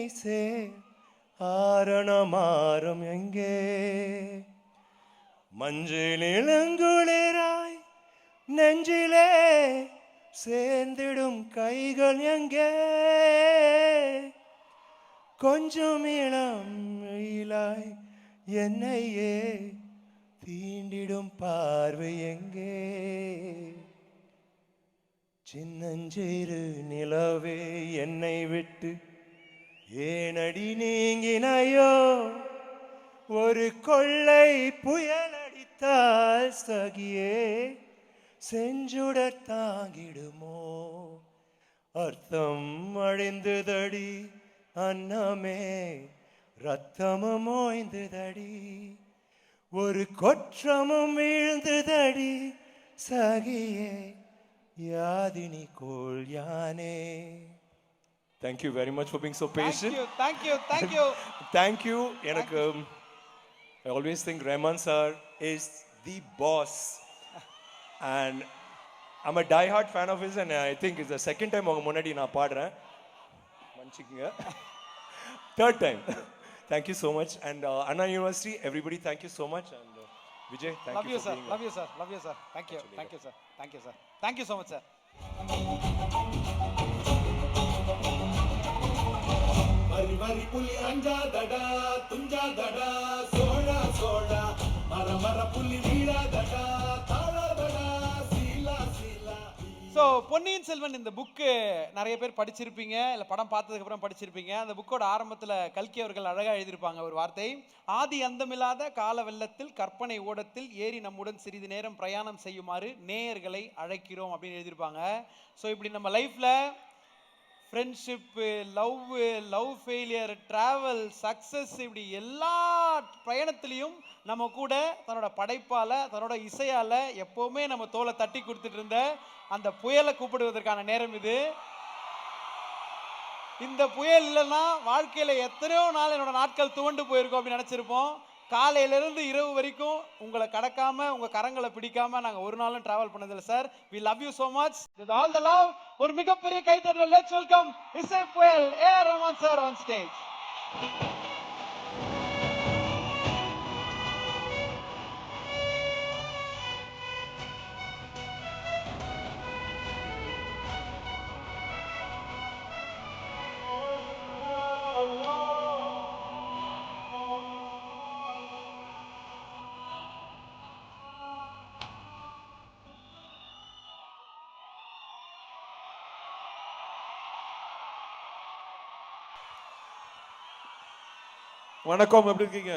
Speaker 7: ஆரணமாறும் எங்கே மஞ்சள் இளங்குளிராய் நெஞ்சிலே சேர்ந்திடும் கைகள் எங்கே கொஞ்சம் இளம் இலாய் என்னையே தீண்டிடும் பார்வை எங்கே சின்னஞ்சிறு நிலவே என்னை விட்டு ஏனடி நீங்கினாயோ ஒரு கொள்ளை புயல் அடித்தால் சகியே செஞ்சுடர் தாங்கிடுமோ அர்த்தம் அழிந்ததடி அன்னமே ரத்தமும் ஓய்ந்ததடி ஒரு கொற்றமும் வீழ்ந்ததடி சகியே யாதினி கோள் யானே. Thank you very much for being so patient.
Speaker 1: Thank you.
Speaker 7: Thank you. எனக்கு I always think Rahman sir is the boss and I'm a die-hard fan of his and I think it's the second time உங்க முன்னாடி நான் பாடுறேன். மன்னிச்சுக்கங்க. Third time. Thank you so much and Anna University everybody thank you so much and Vijay thank
Speaker 1: Love
Speaker 7: you
Speaker 1: you
Speaker 7: for
Speaker 1: sir.
Speaker 7: being
Speaker 1: Love you sir. Thank you sir. Thank you so much sir.
Speaker 6: मरी मरी पुली अंजा दडा तुंजा दडा soda soda मर मर पुली वीड़ा दडा ताड़ा दडा सीला सीला.
Speaker 1: So Ponniyin Selvan இந்த book நிறைய பேர் படிச்சிருப்பீங்க இல்லை படம் பார்த்ததுக்கு அப்புறம் படிச்சிருப்பீங்க. அந்த புக்கோட ஆரம்பத்தில் கல்கி அவர்கள் அழகாக எழுதியிருப்பாங்க ஒரு வார்த்தை, ஆதி அந்தமில்லாத கால வெள்ளத்தில் கற்பனை ஓடத்தில் ஏறி நம்முடன் சிறிது நேரம் பிரயாணம் செய்யுமாறு நேயர்களை அழைக்கிறோம் அப்படின்னு எழுதியிருப்பாங்க. ஸோ இப்படி நம்ம லைஃப்பில் friendship, love failure, travel, success, இப்படி எல்லா பயணத்துலேயும் நம்ம கூட தன்னோட படைப்பால் தன்னோட இசையால் எப்போவுமே நம்ம தோலை தட்டி கொடுத்துட்டு இருந்த அந்த புயலை கூப்பிடுவதற்கான நேரம் இது. இந்த புயல் இல்லைன்னா வாழ்க்கையில் எத்தனையோ நாள் என்னோட நாட்கள் துவண்டு போயிருக்கோம் அப்படின்னு நினச்சிருப்போம். காலையிலிருந்து இரவு வரைக்கும் உங்களை கடக்காம உங்க கரங்களை பிடிக்காம நாங்க ஒரு நாளும் டிராவல் பண்ணதில்லை sir. We love you so much. With all the love, ஒரு மிகப்பெரிய கைத்தட்டல். Let's welcome இசை புயல் A.R. Rahman sir on stage.
Speaker 4: வணக்கம், எப்படி இருக்கீங்க?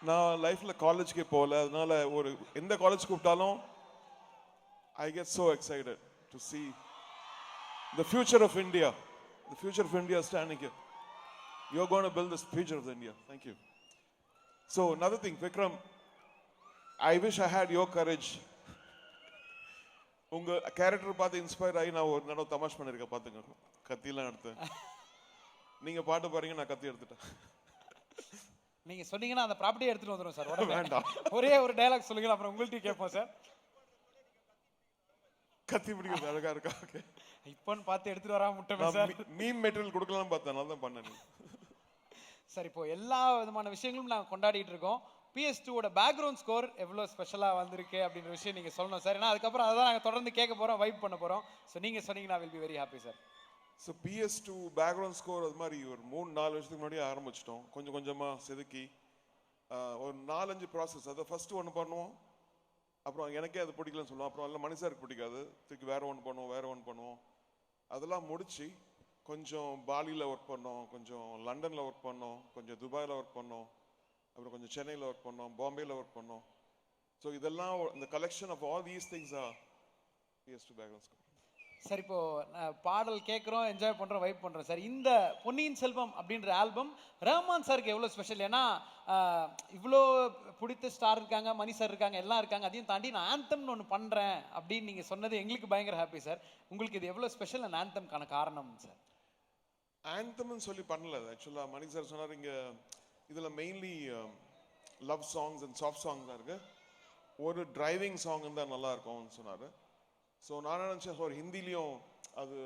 Speaker 4: நான் லைஃப்ல காலேஜ்க்கு போகல, அதனால ஒரு எந்த காலேஜ் கூப்பிட்டாலும் I get so excited to see the future of India. The future of India is standing here. You're going to build this future of India. Thank you. So another thing, Vikram, I wish I had your courage. உங்க character பார்த்து inspire ஆகி நான் ஒரு தடவை தமாஷ் பண்ணிருக்கேன். பார்த்துங்க, கத்தியெல்லாம் எடுத்தேன். நீங்க பாட்டு பாருங்க, நான் கத்தி எடுத்துட்டேன்.
Speaker 1: நீங்க சொன்னீங்கன்னா அந்த ப்ராப்பர்ட்டியை எடுத்துட்டு வந்துடும் சார்.
Speaker 4: வேண்டாம்,
Speaker 1: ஒரே ஒரு டயலாக் சொல்லுங்க, அப்புறம் உங்கள்கிட்ட கேட்போம் சார்.
Speaker 4: கத்தி பிடிக்கிறது அழகா இருக்கா? ஓகே,
Speaker 1: இப்போன்னு பார்த்து எடுத்துட்டு வராம முட்டேன் சார்.
Speaker 4: மீம் மெட்டீரியல் கொடுக்கலாம் பார்த்தேன், நல்லா தான் பண்ணேன்.
Speaker 1: சார் இப்போ எல்லா விதமான விஷயங்களும் நாங்கள் கொண்டாடிட்டு இருக்கோம். PS2ஓட பேக்ரவுண்ட் ஸ்கோர் எவ்வளோ ஸ்பெஷலாக வந்திருக்கு அப்படின்ற விஷயம் நீங்கள் சொல்லணும் சார். ஏன்னா அதுக்கப்புறம் அதை தான் நாங்கள் தொடர்ந்து கேட்க போகிறோம், வைப் பண்ண போகிறோம். ஸோ நீங்கள் சொன்னீங்கன்னா will be very happy sir.
Speaker 4: So PS2 background score அது மாதிரி ஒரு 3-4 வருஷத்துக்கு முன்னாடியே ஆரம்பிச்சிட்டோம். கொஞ்சம் கொஞ்சமாக செதுக்கி ஒரு 4-5 ப்ராசஸ். அதை ஃபஸ்ட்டு ஒன்று பண்ணுவோம், அப்புறம் எனக்கே அது பிடிக்கலன்னு சொல்லுவோம், அப்புறம் எல்லாம் மனுஷருக்கு பிடிக்காது, திருப்பி வேறு ஒன்று பண்ணுவோம். அதெல்லாம் முடித்து கொஞ்சம் பாலியில் ஒர்க் பண்ணோம், கொஞ்சம் லண்டனில் ஒர்க் பண்ணோம், கொஞ்சம் துபாயில் ஒர்க் பண்ணோம், அப்புறம் கொஞ்சம் சென்னையில் ஒர்க் பண்ணோம், பாம்பேயில் ஒர்க் பண்ணோம். ஸோ இதெல்லாம் இந்த collection of all these things are PS2 background score.
Speaker 1: Sir இப்போ பாடல் கேட்குறோம், என்ஜாய் பண்ணுறோம், வைப் பண்ணுறோம் சார். இந்த பொன்னியின் செல்வம் அப்படின்ற ஆல்பம் ரஹ்மான் சாருக்கு எவ்வளோ ஸ்பெஷல்? ஏன்னா இவ்வளோ பிடித்த ஸ்டார் இருக்காங்க, மணி சார் இருக்காங்க, எல்லாம் இருக்காங்க. அதையும் தாண்டி நான் ஆந்தம்னு ஒன்று பண்ணுறேன் அப்படின்னு நீங்கள் சொன்னது எங்களுக்கு பயங்கர ஹாப்பி சார். உங்களுக்கு இது எவ்வளோ ஸ்பெஷல் அந்த ஆந்தம்க்கான காரணம் சார்?
Speaker 4: ஆந்தம்னு சொல்லி பண்ணல. ஆக்சுவலாக மணி சார் சொன்னார், இங்கே இதில் mainly love songs and soft songs தான் இருக்குது, ஒரு டிரைவிங் சாங் இருந்தால் நல்லா இருக்கும்னு சொன்னார்.
Speaker 8: ஸோ நான் நினச்சேன் ஒரு ஹிந்திலையும் அது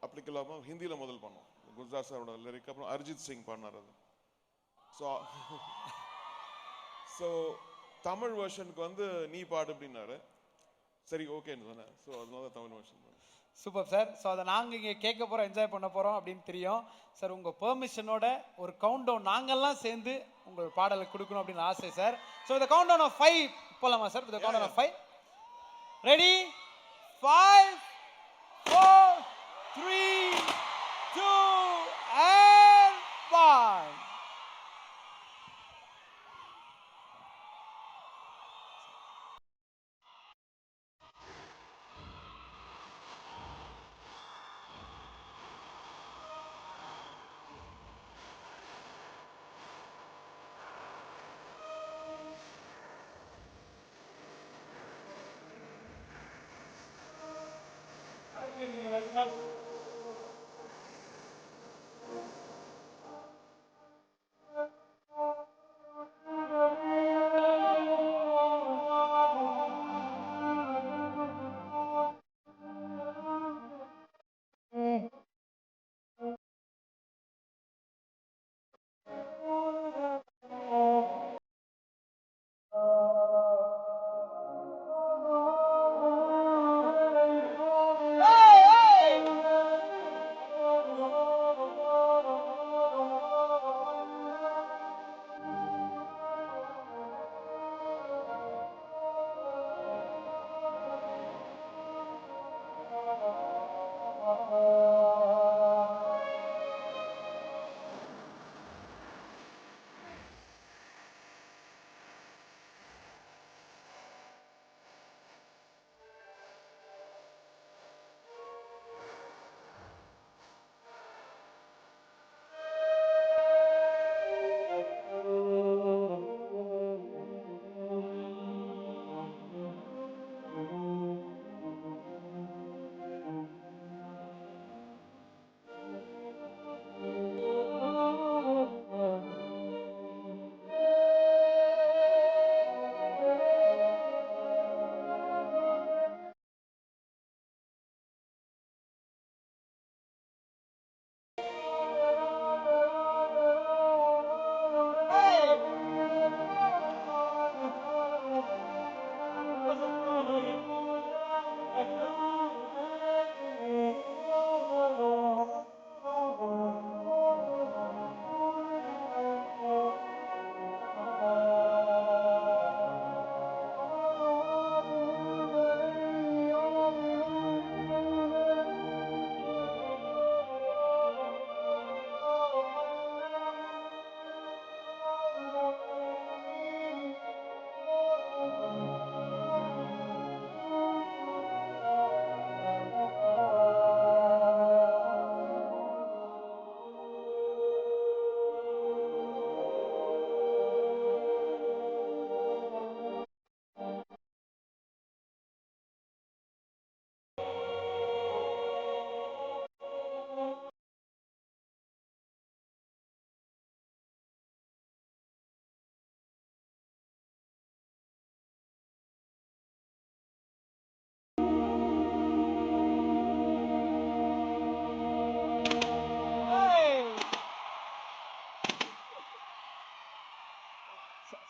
Speaker 8: அப்ளிகலாமல் ஹிந்தியில் முதல் பண்ணோம். குல்ஜார் சாரோட லிரிக், அப்புறம் அரிஜித் சிங் பண்ணார் அது. ஸோ தமிழ் வெர்ஷனுக்கு வந்து நீ பாடு அப்படின்னாரு. சரி ஓகேன்னு சொன்னேன். ஸோ அதனால தான் Tamil version.
Speaker 1: Super sir. So அதை நாங்கள் இங்கே கேட்க போகிறோம், என்ஜாய் பண்ண போகிறோம் அப்படின்னு தெரியும் சார். உங்கள் பெர்மிஷனோட ஒரு கவுண்ட் டவுன் நாங்கள்லாம் சேர்ந்து உங்கள் பாடலை கொடுக்கணும் அப்படின்னு ஆசை சார். ஸோ இந்த கவுண்ட் டவுன் ஆஃப் 5 போகலாமா சார்? இந்த countdown of 5 ready? 5 4 3 2 and 1.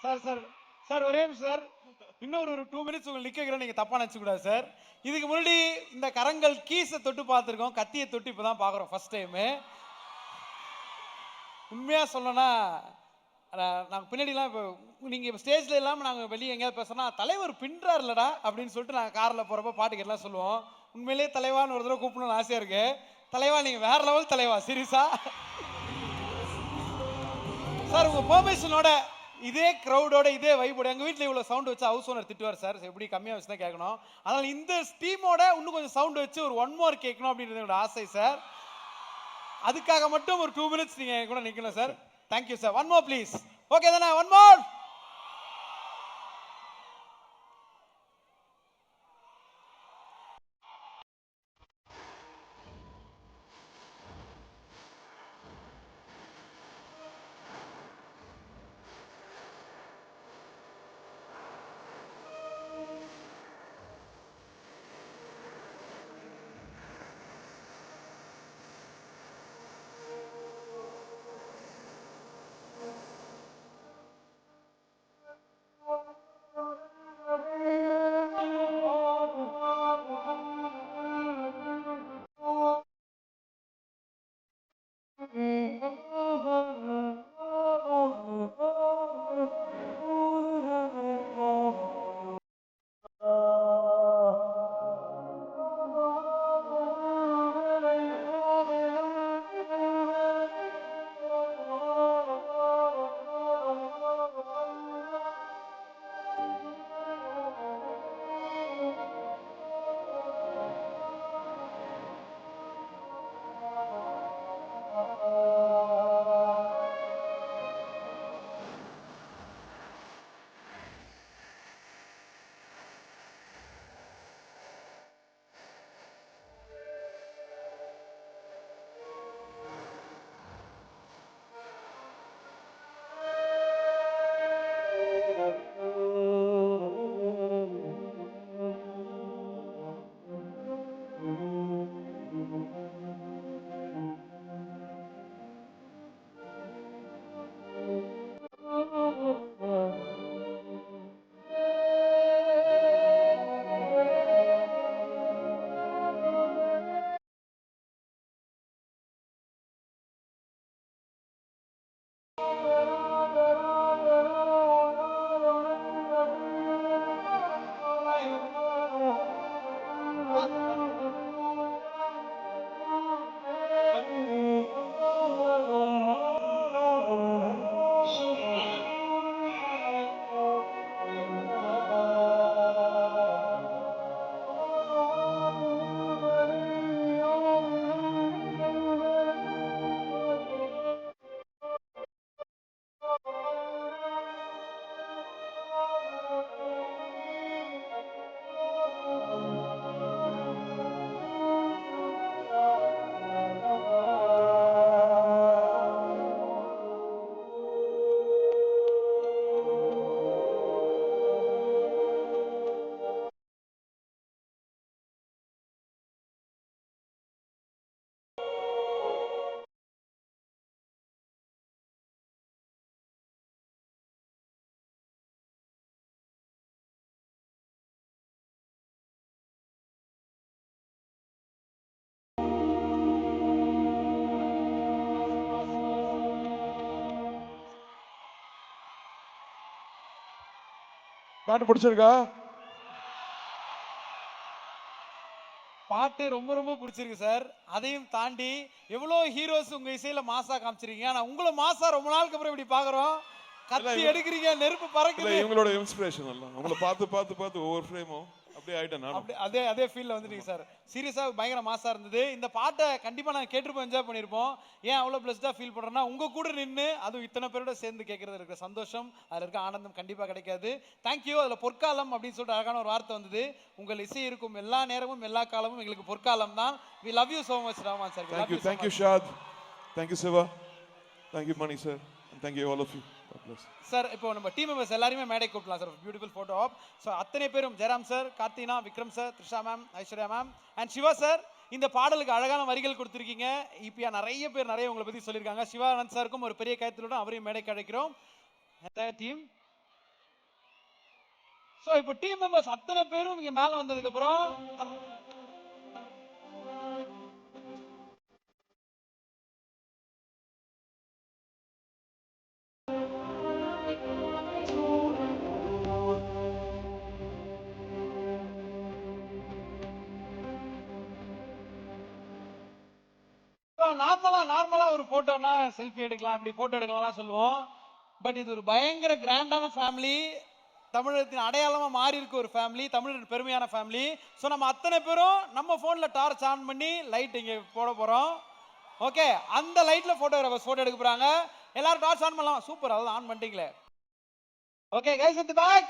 Speaker 1: Sir sir sir ஒரே நிமிஷம் சார். இன்னொரு ஒரு 2 மினிட்ஸ் உங்களுக்கு நிக்க வைக்கிறேன், நீங்க தப்பா நினைச்சு கூடாது சார். இதுக்கு முன்னாடி இந்த கரங்கள் கீஸை தொட்டு பார்த்துருக்கோம், கத்தியை தொட்டு இப்பதான் பாக்குறோம் ஃபர்ஸ்ட் டைமு. உண்மையா சொல்லணும்னா நாங்கள் பின்னாடிலாம் இப்போ நீங்கள் ஸ்டேஜில் இல்லாமல் நாங்கள் வெளியே எங்கேயாவது பேசுனா தலைவர் பின்றார் இல்லடா அப்படின்னு சொல்லிட்டு நாங்கள் காரில் போகிறப்ப பாட்டுக்கு எல்லாம் சொல்லுவோம். உண்மையிலேயே தலைவான்னு ஒரு தடவை கூப்பிடணும்னு ஆசையாக இருக்கு. தலைவா நீங்கள் வேற லெவல் தலைவா, சீரியஸா சார். உங்கள் பெர்மிஷனோட இதே க்ரௌடோட இதே வைபோட எங்கள் வீட்டில் இவ்வளோ சவுண்ட் வச்சு ஹவுஸ் ஓனர் திட்டுவார் சார், எப்படி கம்மியாக வச்சு தான் கேட்கணும். அதனால் இந்த டீமோட இன்னும் கொஞ்சம் சவுண்ட் வச்சு ஒரு 1 மோர் கேட்கணும் அப்படின்றது என்னோட ஆசை சார். அதுக்காக மட்டும் ஒரு 2 மினிட்ஸ் நீங்கள் கூட நிற்கணும் sir. Thank you sir. 1 more please. Okay தானே? 1 மோர்.
Speaker 8: பாட்டு பிடிச்சிருக்கா?
Speaker 1: பாட்டு ரொம்ப ரொம்ப பிடிச்சிருக்கு சார். அதையும் தாண்டி எவ்வளோ ஹீரோஸ் உங்க இசையில மாசா காமிச்சிருக்கீங்க. ஆனா உங்களை மாசா ரொம்ப நாளுக்கு அப்புறம் இப்படி பாக்குறோம். கத்தி எடுக்கிறீங்க, நெருப்பு
Speaker 8: இல்ல
Speaker 1: பறக்குது.
Speaker 8: இவங்களோட இன்ஸ்பிரேஷன் எல்லாம் உங்களை பார்த்து பார்த்து பார்த்து ஒவ்வொரு ஃப்ரேமும் அப்படியே ஆயிட்டேன் நானும்.
Speaker 1: அப்படி அதே ஃபீல்ல வந்துட்டீங்க சார். சீரியஸா பயங்கர மாசா இருந்தது. இந்த பாட்டை கண்டிப்பா நாங்க கேட்டிருப்போம், என்ஜாய் பண்ணிருப்போம். ஏன் அவ்வளவு பிளஸ்டா ஃபீல் பண்றோம்னா உங்க கூட நின்று அதுவும் இத்தனை பேரோட சேர்ந்து கேட்கறது இருக்கிற சந்தோஷம், அதுல இருக்க ஆனந்தம் கண்டிப்பா கிடைக்காது. தேங்க்யூ. அதுல பொற்காலம் அப்படின்னு சொல்லிட்டு அழகான ஒரு வார்த்தை வந்தது. உங்கள் இசை இருக்கும் எல்லா நேரமும் எல்லா காலமும் எங்களுக்கு பொற்காலம் தான். We love you so much Rahman sir.
Speaker 8: Thank you Shad. Thank you Siva. Thank you Mani sir. And thank you all of you. God bless.
Speaker 1: Sir இப்போ நம்ம டீம் மெம்பர்ஸ் எல்லாருமே மேடை கூப்பிடலாம் sir. Beautiful photo op. So அத்தனை பேரும் Jayaram sir, Karthina, Vikram sir, Trisha ma'am, Aishwarya ma'am and Siva sir. இந்த பாடலுக்கு அழகான வரிகள் கொடுத்துருக்கீங்க. இப்போ நிறைய பேர் நிறைய உங்களை பற்றி சொல்லியிருக்காங்க. சிவானந்த் சாருக்கும் ஒரு பெரிய கைத்தலுடன் அவரையும் மேடைக்கு அழைக்கிறோம். டீம். ஸோ இப்போ டீம் மெம்பர்ஸ் அத்தனை பேரும் இங்கே மேலே வந்ததுக்கு அப்புறம் நார்மலா ஒரு போட்டோனா செல்ஃபி எடுக்கலாம், இப்படி போட்டோ எடுக்கலாம் சொல்லுவோம். பட் இது ஒரு பயங்கர கிராண்டான ஃபேமிலி, தமிழகத்தின் அடையாளமா மாறி இருக்க ஒரு ஃபேமிலி, தமிழரின் பெருமையான ஃபேமிலி. ஸோ நம்ம அத்தனை பேரும் நம்ம போன்ல டார்ச் ஆன் பண்ணி லைட் இங்க போட போறோம். ஓகே, அந்த லைட்ல போட்டோகிராஃபர்ஸ் போட்டோ எடுக்க போறாங்க. எல்லாரும் டார்ச் ஆன் பண்ணலாம். சூப்பர், அதெல்லாம் ஆன் பண்ணிட்டீங்களே. Okay guys, at the back.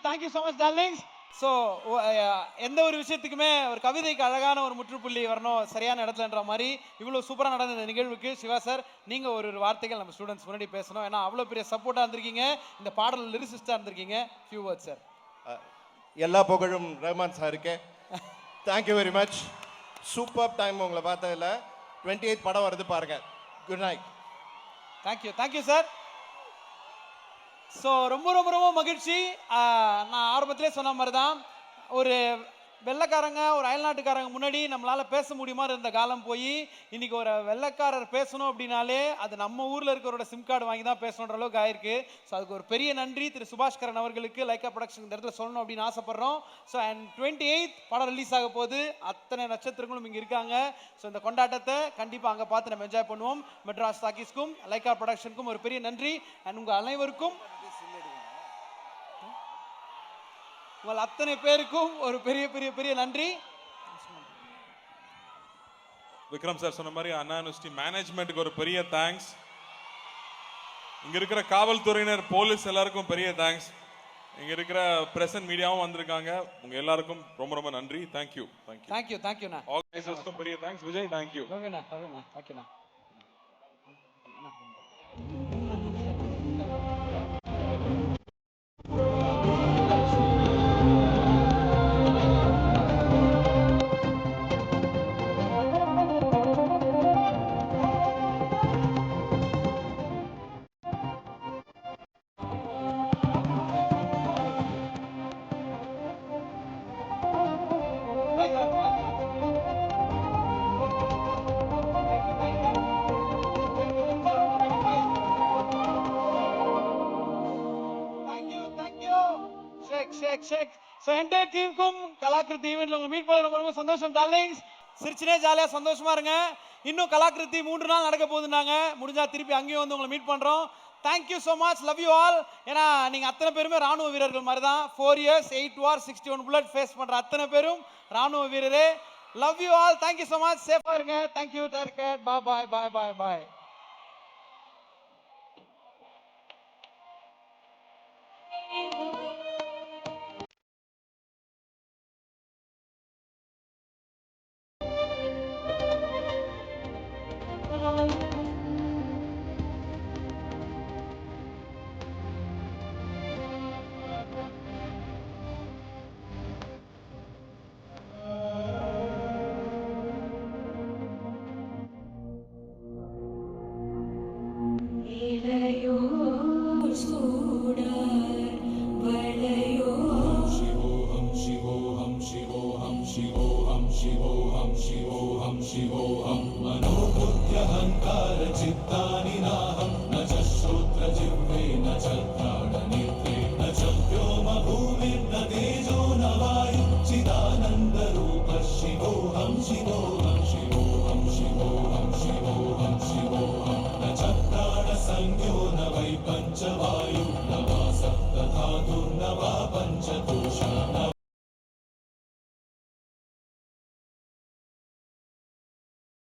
Speaker 1: Thank you so much darlings. So எந்த ஒரு விஷயத்துக்குமே ஒரு கவிதைக்கு அழகான ஒரு முற்றுப்புள்ளி வரணும் சரியான இடத்துலன்ற மாதிரி இவ்வளோ சூப்பராக நடந்த இந்த நிகழ்வுக்கு சிவா சார் நீங்கள் ஒரு வார்த்தைகள் நம்ம ஸ்டூடெண்ட்ஸ் முன்னாடி பேசணும். ஏன்னா அவ்வளோ பெரிய சப்போர்ட்டாக இருந்திருக்கீங்க, இந்த பாடல் லிரிசிஸ்டாக இருந்திருக்கீங்க. Few words sir.
Speaker 9: எல்லா புகழும் ரஹ்மான் சாருக்கு. Thank you very much. Super time உங்களை பார்த்ததில்ல. 28 படம் வருது பாருங்க. Good night.
Speaker 1: Thank you sir. So ரொம்ப ரொம்ப ரொம்ப மகிழ்ச்சி. நான் ஆரம்பத்திலே சொன்ன மாதிரி தான், ஒரு வெள்ளைக்காரங்க ஒரு அயல்நாட்டுக்காரங்க முன்னாடி நம்மளால் பேச முடியுமா இருந்த காலம் போய் இன்னைக்கு ஒரு வெள்ளைக்காரர் பேசணும் அப்படின்னாலே அது நம்ம ஊரில் இருக்கிறோட சிம் கார்டு வாங்கி தான் பேசணுன்ற அளவுக்கு ஆயிருக்கு. ஸோ அதுக்கு ஒரு பெரிய நன்றி திரு சுபாஷ்கரன் அவர்களுக்கு, லைக்கா ப்ரொடக்ஷன் இந்த இடத்துல சொல்லணும் அப்படின்னு ஆசைப்படுறோம். ஸோ அண்ட் 28 படம் ரிலீஸ் ஆக போது, அத்தனை நட்சத்திரங்களும் இங்கே இருக்காங்க. ஸோ இந்த கொண்டாட்டத்தை கண்டிப்பாக அங்கே பார்த்து நம்ம என்ஜாய் பண்ணுவோம். மெட்ராஸ் டாக்கீஸ்க்கும் லைக்கா ப்ரொடக்ஷனுக்கும் ஒரு பெரிய நன்றி. அண்ட் உங்கள் அனைவருக்கும் உங்கள் அத்தனை பேருக்கும் ஒரு பெரிய பெரிய பெரிய நன்றி.
Speaker 4: விக்ரம் சார் சொன்ன மாதிரி அண்ணா யூனிவர்சிட்டி மேனேஜ்மெண்ட்டுக்கு ஒரு பெரிய தேங்க்ஸ். இங்க இருக்கிற காவல்துறையினர், போலீஸ் எல்லாருக்கும் பெரிய தேங்க்ஸ். இங்க இருக்கிற பிரஸ் அண்ட் மீடியாவும் வந்திருக்காங்க. உங்க எல்லாருக்கும் ரொம்ப ரொம்ப நன்றி. தேங்க்யூ.
Speaker 1: தேங்க்யூண்ணா.
Speaker 4: ஆர்கனைசர்ஸ்க்கும் பெரிய தேங்க்ஸ். விஜய், தேங்க்யூ.
Speaker 1: ஓகேண்ணா. டீமுக்கும் கலாக்கிருதி ஈவென்ட்ல உங்க மீட் பண்ண ரொம்ப சந்தோஷம் டார்லிங்ஸ். சிரிச்சுனே ஜாலியா சந்தோஷமா இருங்க. இன்னும் கலாக்கிருதி 3 நாள் நடக்க போகுதுன்னாங்க. முடிஞ்சா திருப்பி அங்கேயும் வந்து உங்களை மீட் பண்றோம். Thank you so much, love you all. ஏன்னா நீங்க அத்தனை பேருமே ராணுவ வீரர்கள் மாதிரி தான். 4 years 8 wars 61 புல்லட் ஃபேஸ் பண்ற அத்தனை பேரும் ராணுவ வீரரே. Love you all. Thank you so much. சேஃபா இருங்க. Thank you. Take care. Bye bye bye bye பாய்.